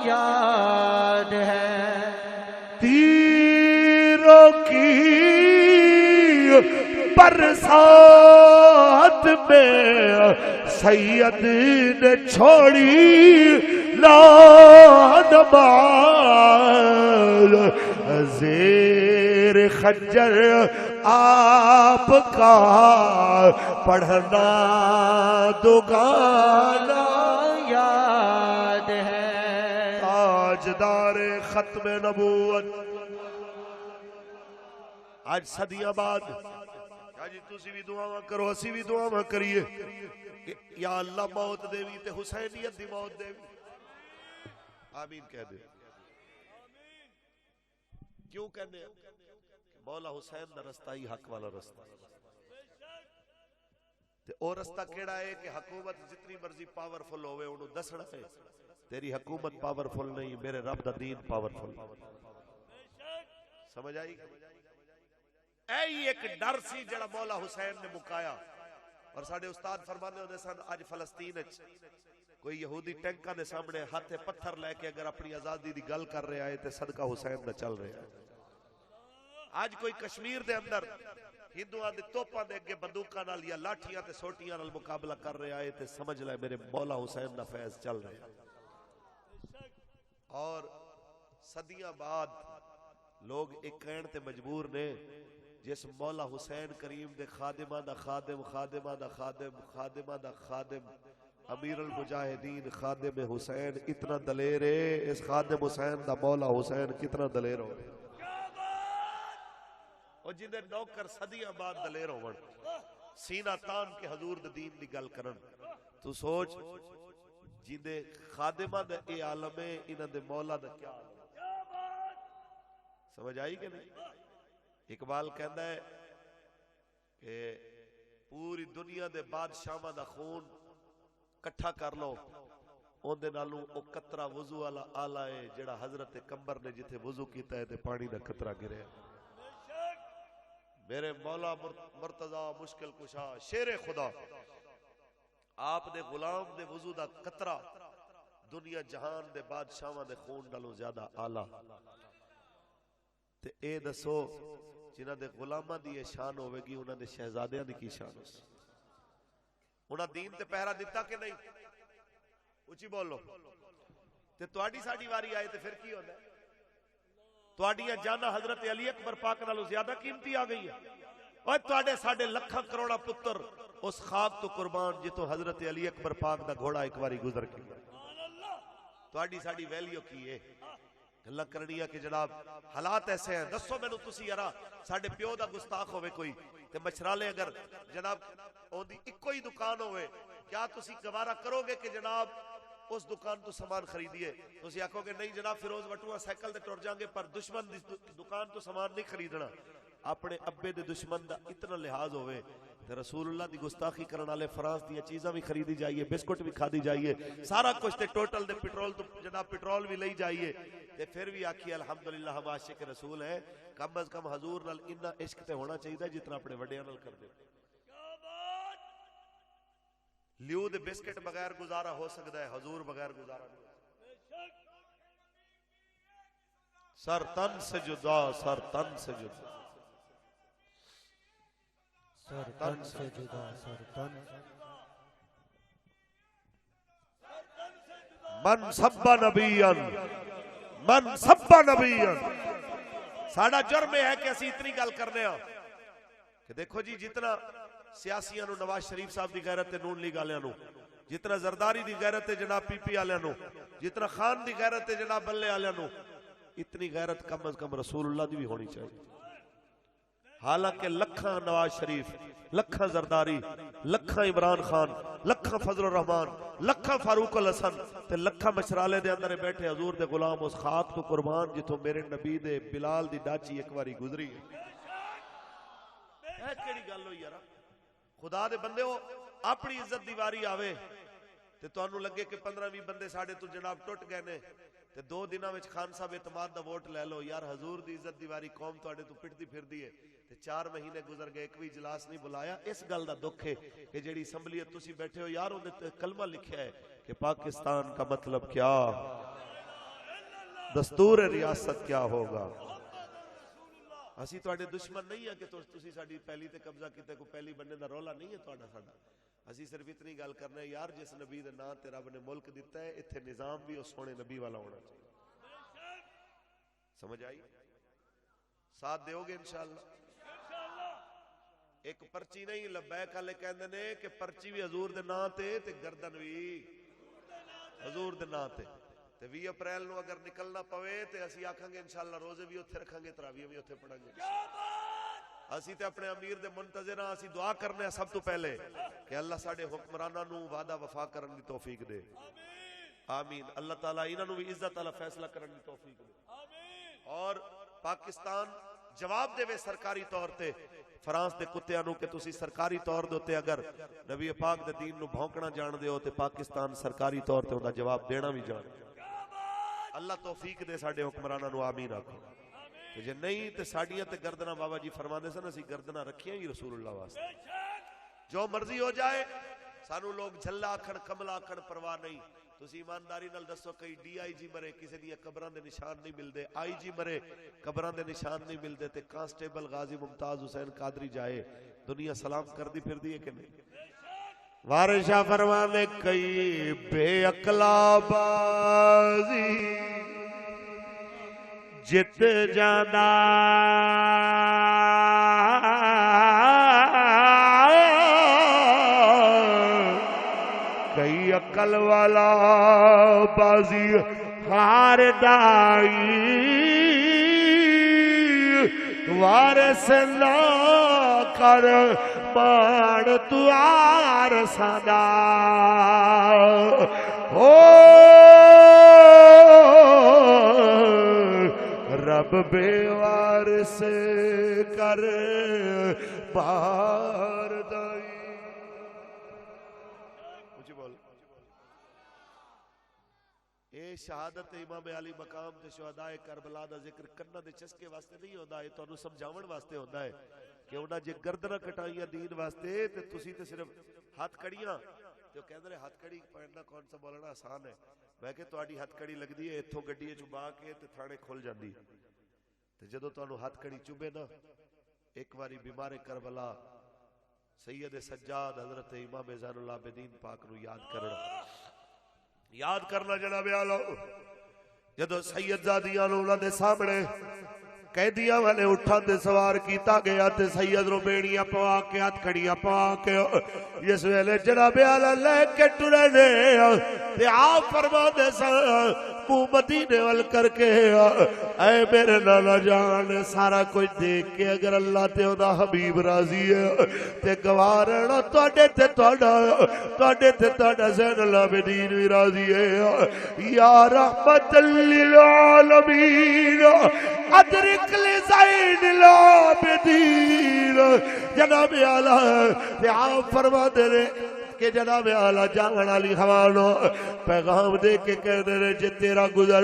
یاد ہے، تیروں کی برسات میں سید نے چھوڑی لان بال، زیر خنجر آپ کا پڑھنا دوگانا یاد ہے، تاجدار ختم نبوت۔ آج صدیاں بعد جی تسی بھی دعا کرو اسی بھی دعا کریے کہ یا اللہ موت دیوی تے حسینیت دی موت دیوی، آمین کہہ دے۔ کیوں کہنے ہیں مولا حسین دا رستہ ہی حق والا رستہ، تے او رستہ کیڑا ہے کہ حکومت جتنی مرضی پاورفل ہوئے انہوں دسنا ہے تیری حکومت پاورفل نہیں، میرے رب دا دین پاورفل۔ سمجھ آئی؟ اے ایک ڈر سی جڑا مولا حسین نے مکایا، اور ساڑھے استاد فرمانے ہوتے سن آج فلسطین کوئی یہودی ٹینکاں دے سامنے ہاتھ پتھر لے کے اگر اپنی آزادی دی گل کر رہے آئے تے صدقہ حسین نہ چل رہے آئے۔ آج کوئی کشمیر دے اندر ہندوؤں دے توپاں دے اگے بندوقاں نال یا لاٹھیاں تے سوٹیاں نال مقابلہ کر رہے آئے تے سمجھ لے میرے مولا حسین دا فیض چل رہے ہیں۔ اور صدیاں بعد لوگ ایک کہن تے مجبور نے جس مولا حسین کریم دے خادمہ دا خادم، خادمہ دا خادم، خادمہ دا خادم، امیر المجاہدین خادم حسین اتنا دلیر ہے، اس خادم حسین دا مولا حسین کتنا دلیر ہو، اور جنہیں نوکر صدیاں بعد دلیر ہو سینہ تان کے حضور دے دین دی گل کرن، تو سوچ جنہیں خادمہ دا اے عالم ہے انہاں دے مولا دا کیا عالم ہے؟ سمجھ آئی کہ نہیں؟ اقبال کہندا ہے کہ پوری دنیا دے بادشاہاں دا خون کٹھا کر لو اون دے نالوں او قطرہ وضو والا آلہ ہے جڑا حضرت کمبر نے جتھے وضو کیتا ہے تے پانی دا قطرہ گریا۔ میرے مولا مرتضی مشکل کشا شیر خدا آپ دے غلام دے وضو دا قطرہ دنیا جہان دے بادشاہاں دے خون نالوں زیادہ آلہ، تے اے دسو جنہاں دے غلاماں دی شان ہوے گی انہاں دے شہزادیاں دی کی شان ہو سی؟ انہاں دین تے پہرا دیتا کہ نہیں؟ اچھی بولو۔ تے تواڈی ساڈی واری آئے تے پھر کی ہوندا ہے؟ تواڈیاں جاناں حضرت علی اکبر پاک نالوں زیادہ قیمتی آ گئی ہے، اور تواڈے ساڈے لکھاں کروڑا پتر اس خاک تو قربان جتوں حضرت علی اکبر پاک دا گھوڑا ایک باری گزر کے تواڈی ساڈی ویلیو کی ہے گلاں کرنیاں کہ جناب حالات ایسے ہیں. دسو مینوں تسی یارا ساڈے پیو دا گستاخ ہوے کوئی تے مچھرالے اگر جناب اودی اکو ہی دکان ہوے کیا تسی گوارا کرو گے کہ جناب اس دکان تو سامان خریدیے؟ تسی آکھو گے نہیں جناب فیروز وٹوا سائیکل تے ٹر جاؤں گے پر دشمن دی دکان تو سامان نہیں خریدنا. اپنے ابے دے دشمن دا اتنا لحاظ ہوئے تے رسول اللہ دی گستاخی کرن والے فرانس دی چیزاں بھی خریدی جائیے, بسکٹ بھی کھادی جائیے, سارا کچھ تے ٹوٹل دے پیٹرول تو جناب پیٹرول بھی لئی جائیے تے پھر بھی آکھیے الحمدللہ ہم عاشق رسول ہیں. کم از کم حضور نال اتنا عشق تے ہونا چاہیے جتنا اپنے وڈیاں نال کردے. لیو دے بسکٹ بغیر گزارا ہو سکتا ہے, حضور بغیر گزارا نہیں. سر تن سے جدا, سر تن سے جدا, سر تن سے جدا, سر تن من سب نبیان, من سب نبیان. ساڑا جرم ہے کہ اسی اتنی گل کرنے ہاں کہ دیکھو جی جتنا سیاسیاں نو نواز شریف صاحب دی غیرت تے نون لیگ والےاں نو, جتنا زرداری دی غیرت تے جناب پی پی والےاں نو, جتنا خان دی غیرت تے جناب بلے والےاں نو, اتنی غیرت کم از کم رسول اللہ دی بھی ہونی چاہیے. حالانکہ لکھاں نواز شریف, لکھاں زرداری, لکھاں عمران خان, لکھاں فضل الرحمان, لکھاں فاروق الحسن تے لکھاں مشرالے دے اندر بیٹھے حضور دے غلام اس خاک تو قربان جتوں میرے نبی دے بلال دی ڈاچی ایک واری گزری ہے. کیڑی گل ہوئی یار خدا دے بندے ہو, اپنی عزت دی واری آوے تے تانوں لگے کہ 15-20 بندے ساڈے تو جناب ٹوٹ گئے نے تے 2 دناں وچ خان صاحب اعتماد دا ووٹ لے لو. یار حضور دی عزت دی واری قوم تواڈے تو پٹدی پھردی ہے تے 4 مہینے گزر گئے, ایک بھی اجلاس نہیں بلایا. اس گل دا دکھ ہے کہ جیڑی اسمبلی تسی بیٹھے ہو یار اودے تے کلمہ لکھیا ہے کہ پاکستان کا مطلب کیا, دستور ریاست کیا ہوگا. اسی تواڈے دشمن نہیں ہے کہ تسی ساڈی پہلی تے قبضہ کیتے کو پہلی بننے دا رولا نہیں ہے تواڈا ساڈا. اسی صرف اتنی گل کرنا ہے یار جس نبی دے نام تے رب نے ملک دیتا ہے ایتھے نظام بھی اس سونے نبی والا ہونا چاہیے. سمجھ آئی؟ ساتھ دیو گے انشاءاللہ. ایک پرچی نہیں لبیک والے کہندے نے کہ پرچی بھی حضور دے نام تے گردن بھی حضور دے نام تے 20 اپریل نو اگر نکلنا پوے تے اسی آکھاں گے انشاءاللہ روزے بھی اوتھے رکھاں گے, تراویح بھی اوتھے پڑھاں گے. اسی تے اپنے امیر دے منتظر ہاں, اسی دعا کرنے سب تو پہلے کہ اللہ ساڈے حکمراناں نو وعدہ وفا کرن دی توفیق دے. آمین. اللہ تعالیٰ انہاں نو بھی عزت والا فیصلہ کرن دی توفیق دے. اور پاکستان جواب دے وے سرکاری طور تے فرانس دے کتیاں نو کہ تسی سرکاری طور دے تے اگر نبی پاک دے دین نو بھونکنا جان دے ہو تے پاکستان سرکاری طور تے اوندا جواب دینا بھی جان. اللہ توفیق دے ساڈے حکمراناں نو آمین آکھو. تے جے نہیں تے ساڈیاں تے گردناں بابا جی فرماندے سن اسی گردناں رکھیاں ہی رسول اللہ واسطے. جو مرضی ہو جائے سانو لوگ جھلا آکھن کملا آکھن پرواہ نہیں. تسی ایمانداری نال دسو کئی ڈی آئی جی مرے کسی دی قبراں دے نشان نہیں ملدے, آئی جی مرے قبراں دے نشان نہیں ملدے تے کانسٹیبل غازی ممتاز حسین قادری جائے دنیا سلام کردی پھردی ہے کہ نہیں. وارشاہ فرمانے کئی بے عقلا بازی جت جانا کئی عقل والا بازی ہار دائی وارث نہ کر مان تو آرسانا او رب بے وارث کر بار دائی. اے شہادت امام علی مقام تے شہداء کربلا دا ذکر کرنا دے چسکے واسطے نہیں ہوندا, اے تانوں سمجھاون واسطے ہوندا ہے کہ انہاں جے گردناں کٹائیاں دین واسطے تے تسی تے صرف ہاتھ کڑیاں تے کہندے نے ہاتھ کڑی پہننا کون سا بولنا آسان ہے. میں کہ تہاڈی ہاتھ کڑی لگدی ہے ایتھوں گڈی وچ با کے تے تھانے کھل جاندی تے جدوں تانوں ہاتھ کڑی چوبے نا ایک واری بیمار کربلا سید سجاد حضرت امام زین العابدین پاک نو یاد کرنا جناب آلو. جدو سید زادیاں نو انہاں دے سامنے قیدیاں والے اٹھا تے سوار کیتا گیا تے سید نو بیڑیاں پوا کے ہاتھ کھڑیاں پوا کے جس ویلے جناب اعلی لے کے ٹرے نے تے آپ فرما دے سن منہ مدینے وال کر کے اے میرے نانا جان سارا کچھ دیکھ کے اگر اللہ تے او دا حبیب راضی ہے تے گوارنا تواڈے تے تواڈا زین العابدین بھی راضی ہے یا رحمت للعالمین ادرک لزین العابدین جناب اعلی تے آپ فرما دے رہے کہ جناب اعلیٰ جان علی خوانو پیغام دے کے کہنے رہے جے تیرا گزر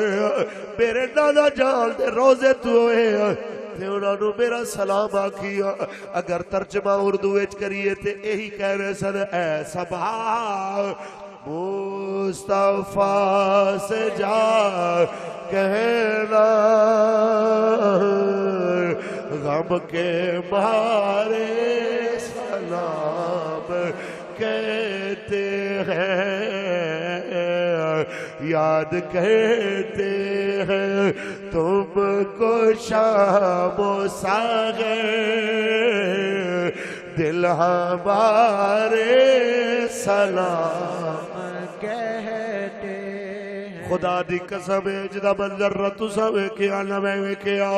میرے نانا جان دے روزے تو ہوئے تے انہوں نے میرا سلام آکھیا اگر ترجمہ اردو وچ کریے تے یہی کہہ رہے سن اے صبا مصطفیٰ سے جا کہنا غم کے مارے سلام کہتے ہیں یاد کہتے ہیں تم کو شام و ساغر دل ہمارے سلام کہتے ہیں خدا دی قسم جدا منظر رتو سوے کیا نوے کیا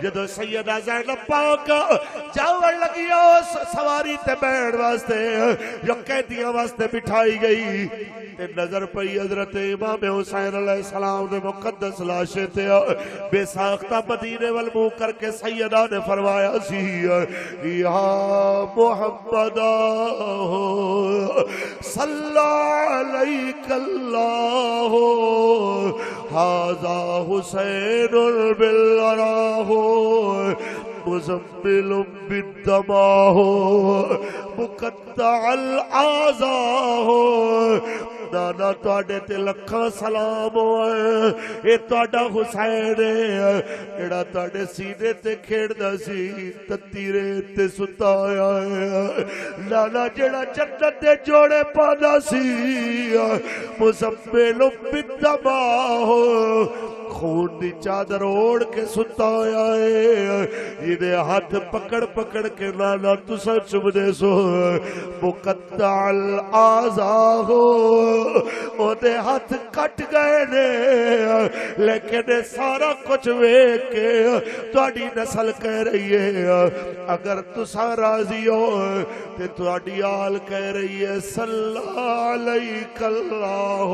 جدو سیدہ زینب پاک جاور لگیا سواری تے بیڑ واسطے جو قیدیاں واسطے بٹھائی گئی تے نظر پئی حضرت امام حسین علیہ السلام دے مقدس لاشے تے بے ساختہ مدینے والمو کر کے سیدہ نے فرمایا سی یا محمد صلی علیک اللہ هذا حسین بالراہ مزمل بالدماہ مقطع الاعضاء نانا تواڈے تے لکھاں سلام ہوئے اے تواڈا حسین ہے ایڑا تواڈے سینے تے کھیڑدا سی تتیرے تے ستا ہے نانا جڑا جنت دے جوڑے پادا سی مزمل بالدماہ خون دی چادر اوڑ کے ستا ہے جنہیں ہاتھ پکڑ پکڑ کے نانا تسا چم دے سو مقطع الاعضاء او دے ہاتھ کٹ گئے نے لیکن سارا کچھ ویکھ کے تواڈی نسل کہہ رہی ہے اگر تسا راضی ہو تے تواڈی آل کہہ رہی ہے صلی علیک اللہ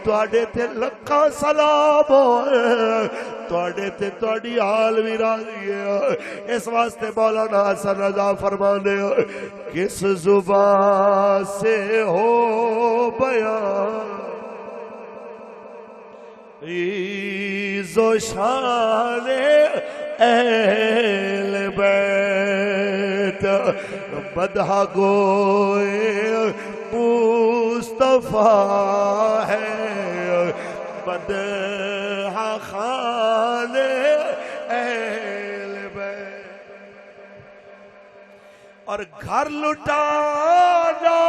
تواڈے تے لکھاں سلام تواڈے تے تواڈی آل بھی راضی ہے اس واسطے مولانا حسن رضا فرمانے کس زبان سے ہو بیان عز و شان اہل بیت مدح گوئے مصطفیٰ ہے مدح خان اہل بیت اور گھر لٹانا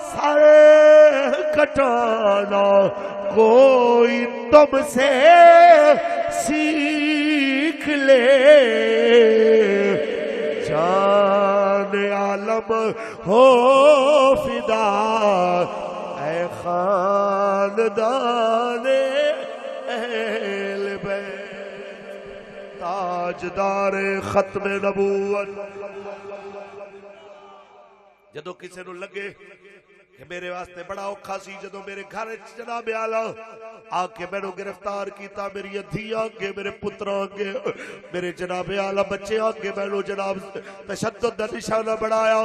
سر کٹانا کوئی تم سے سیکھ لے جان عالم ہو فدا اے خاندان اہل بیت تاجدار ختم نبوت جدو کسی نو لگے کہ میرے واسطے بڑا اوکھا سی جدو میرے گھر جناب اعلیٰ آ کے میں نو گرفتار کیتا میری ادھی آگے میرے پتر آگے میرے جناب اعلیٰ بچے آگے میں نو جناب تشدد دا نشانہ بڑھایا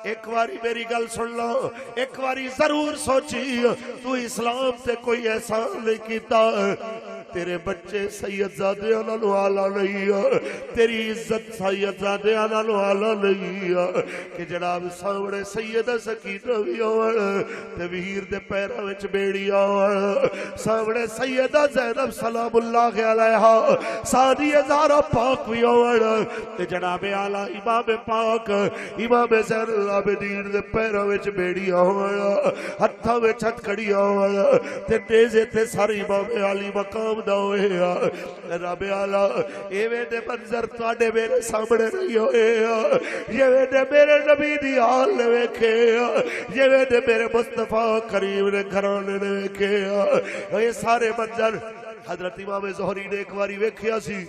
ایک واری میری گل سن لو ایک واری ضرور سوچی تو اسلام سے کوئی احسان نہیں کیتا تیرے بچے سید زادے نالوں آلہ نہیں تیری عزت سید زادے نالوں آلہ نہیں کہ جناب سامنے سید سکینہ بھی آوڑ تے ویر دے پیرہ وچ بیڑی آوڑ سامنے سیدہ زینب سلام اللہ علیہا سادی زہرا پاک بھی آوڑ تے جناب اعلیٰ امام پاک امام زین العابدین دے پیرہ وچ بیڑی آوڑ ہتھا وچ ہتھ کڑی آوڑ تے نیزے تے ساری امام علی مقام فرماؤندا ہوئے رب اعلی ایویں دے منظر تواڈے میرے سامنے نہیں ہوئے جویں دے میرے نبی دی حال نے ویکھے جویں دے میرے مصطفیٰ کریم نے گھرانے نے ویکھے یہ سارے منظر حضرت امام زہری نے ایک باری ویکھیا سی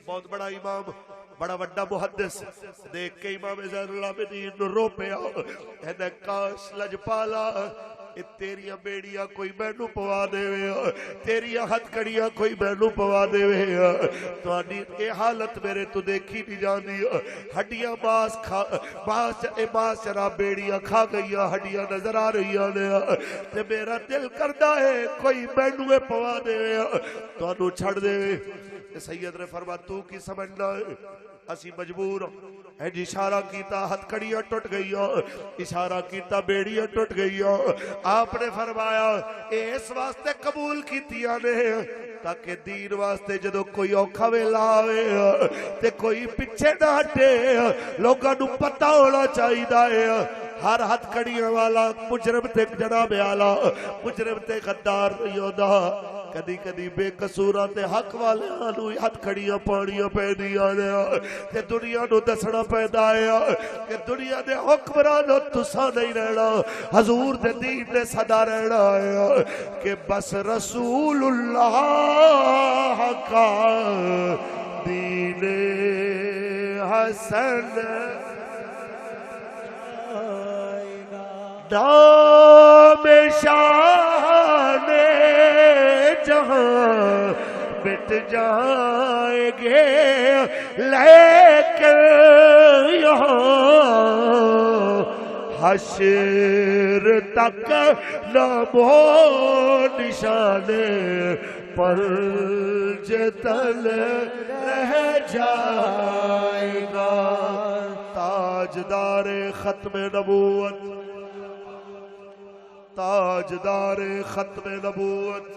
بہت بڑا امام بڑا وڈا محدث دیکھ کے امام زین العابدین نو رو پیا کہندا کاش لجپالا تیریاں بیڑیاں کوئی مینوں پوا دے تیریاں ہتھ کڑیاں کوئی مینوں پوا دے تہاڈی اے حالت میرے تو دیکھی نہیں جاندی ہڈیاں باس چرا بیڑیاں کھا گئیاں ہڈیاں نظر آ رہیاں نے تے میرا دل کردا ہے کوئی مینوں پوا دے تانوں چھڑ دے سید نے فرمایا تو کی سمجھنا ہے اسی مجبور ہے جی اشارہ کیتا ہتھ کڑیاں ٹوٹ گئیاں اشارہ کیتا بیڑیاں ٹوٹ گئیاں آپ نے فرمایا اس واسطے قبول کیتیاں نے تاکہ دین واسطے جدو کوئی اوکھا ویلا آوے تے کوئی پیچھے نہ ہٹے لوگاں نو پتہ ہونا چاہیے ہر ہتھ کڑیاں والا مجرم تے جناب اعلی مجرم تے غدار نہیں ہوندا کدی کدی بے قصوراں تے حق والیاں نو ہتھ کھڑیاں پاڑیاں پیندیاں نے تے دنیا نو دسنا پیندا ہے کہ دنیا دے حکمرانوں تساں نہیں رہنا حضور دے دین نے صدا رہنا ہے کہ بس رسول اللہ کا دین حسن نام شان جہاں مٹ جائیں گے لیکن یہاں حشر تک نامو نشان پر جتن رہ جائے گا تاجدار ختم نبوت تاجدار ختم نبوت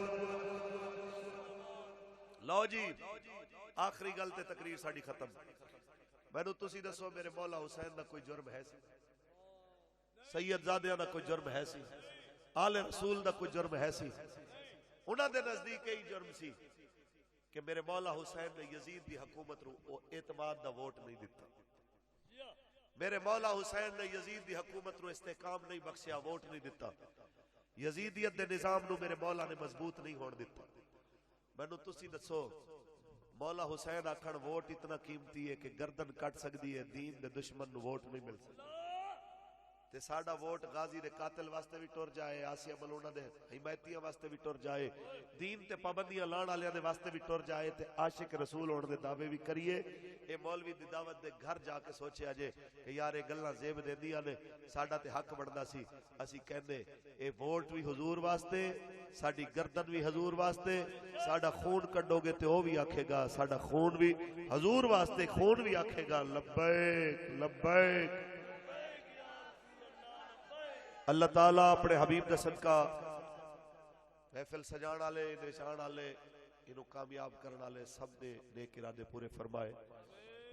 لو جی آخری گل تے تقریر ساڈی ختم مینوں تسی دسو میرے مولا حسین دا کوئی جرم ہے سی سید زادیاں دا کوئی جرم ہے سی آل رسول دا کوئی جرم ہے سی انہاں دے نزدیک یہی جرم سی کہ میرے مولا حسین نے یزید دی حکومت رو اعتماد دا ووٹ نہیں دیتا میرے مولا حسین نے یزید دی حکومت رو استحکام نہیں بخشیا ووٹ نہیں دیتا یزیدیت دے نظام نو میرے مولا نے مضبوط نہیں ہون دیتا مینوں تسی دسو مولا حسین آکھن ووٹ اتنا قیمتی ہے کہ گردن کٹ سکتی ہے دین دے دشمن نو ووٹ نہیں مل سکتا تے ساڈا ووٹ غازی دے قاتل واسطے بھی ٹر جائے آسیہ ملونہ دے حمایتیاں واسطے بھی ٹر جائے دین تے پابندیاں لان والیاں دے واسطے بھی ٹر جائے تے عاشق رسول ہونے دے دعوے بھی کریے اے مولوی دی دعوت دے گھر جا کے سوچے اجے کہ یار اے گلاں زیب دیندیاں نے ساڈا تے حق بندا سی اسی کہندے اے ووٹ بھی حضور واسطے ساڈی گردن بھی حضور واسطے ساڈا خون کڈو گے تے او بھی آکھے گا ساڈا خون بھی حضور واسطے خون بھی آکھے گا لبیک لبیک اللہ تعالیٰ اپنے حبیب دے صدقہ محفل سجان والے نشان والے انہوں کامیاب کرنے والے سب دے نیک ارادے پورے فرمائے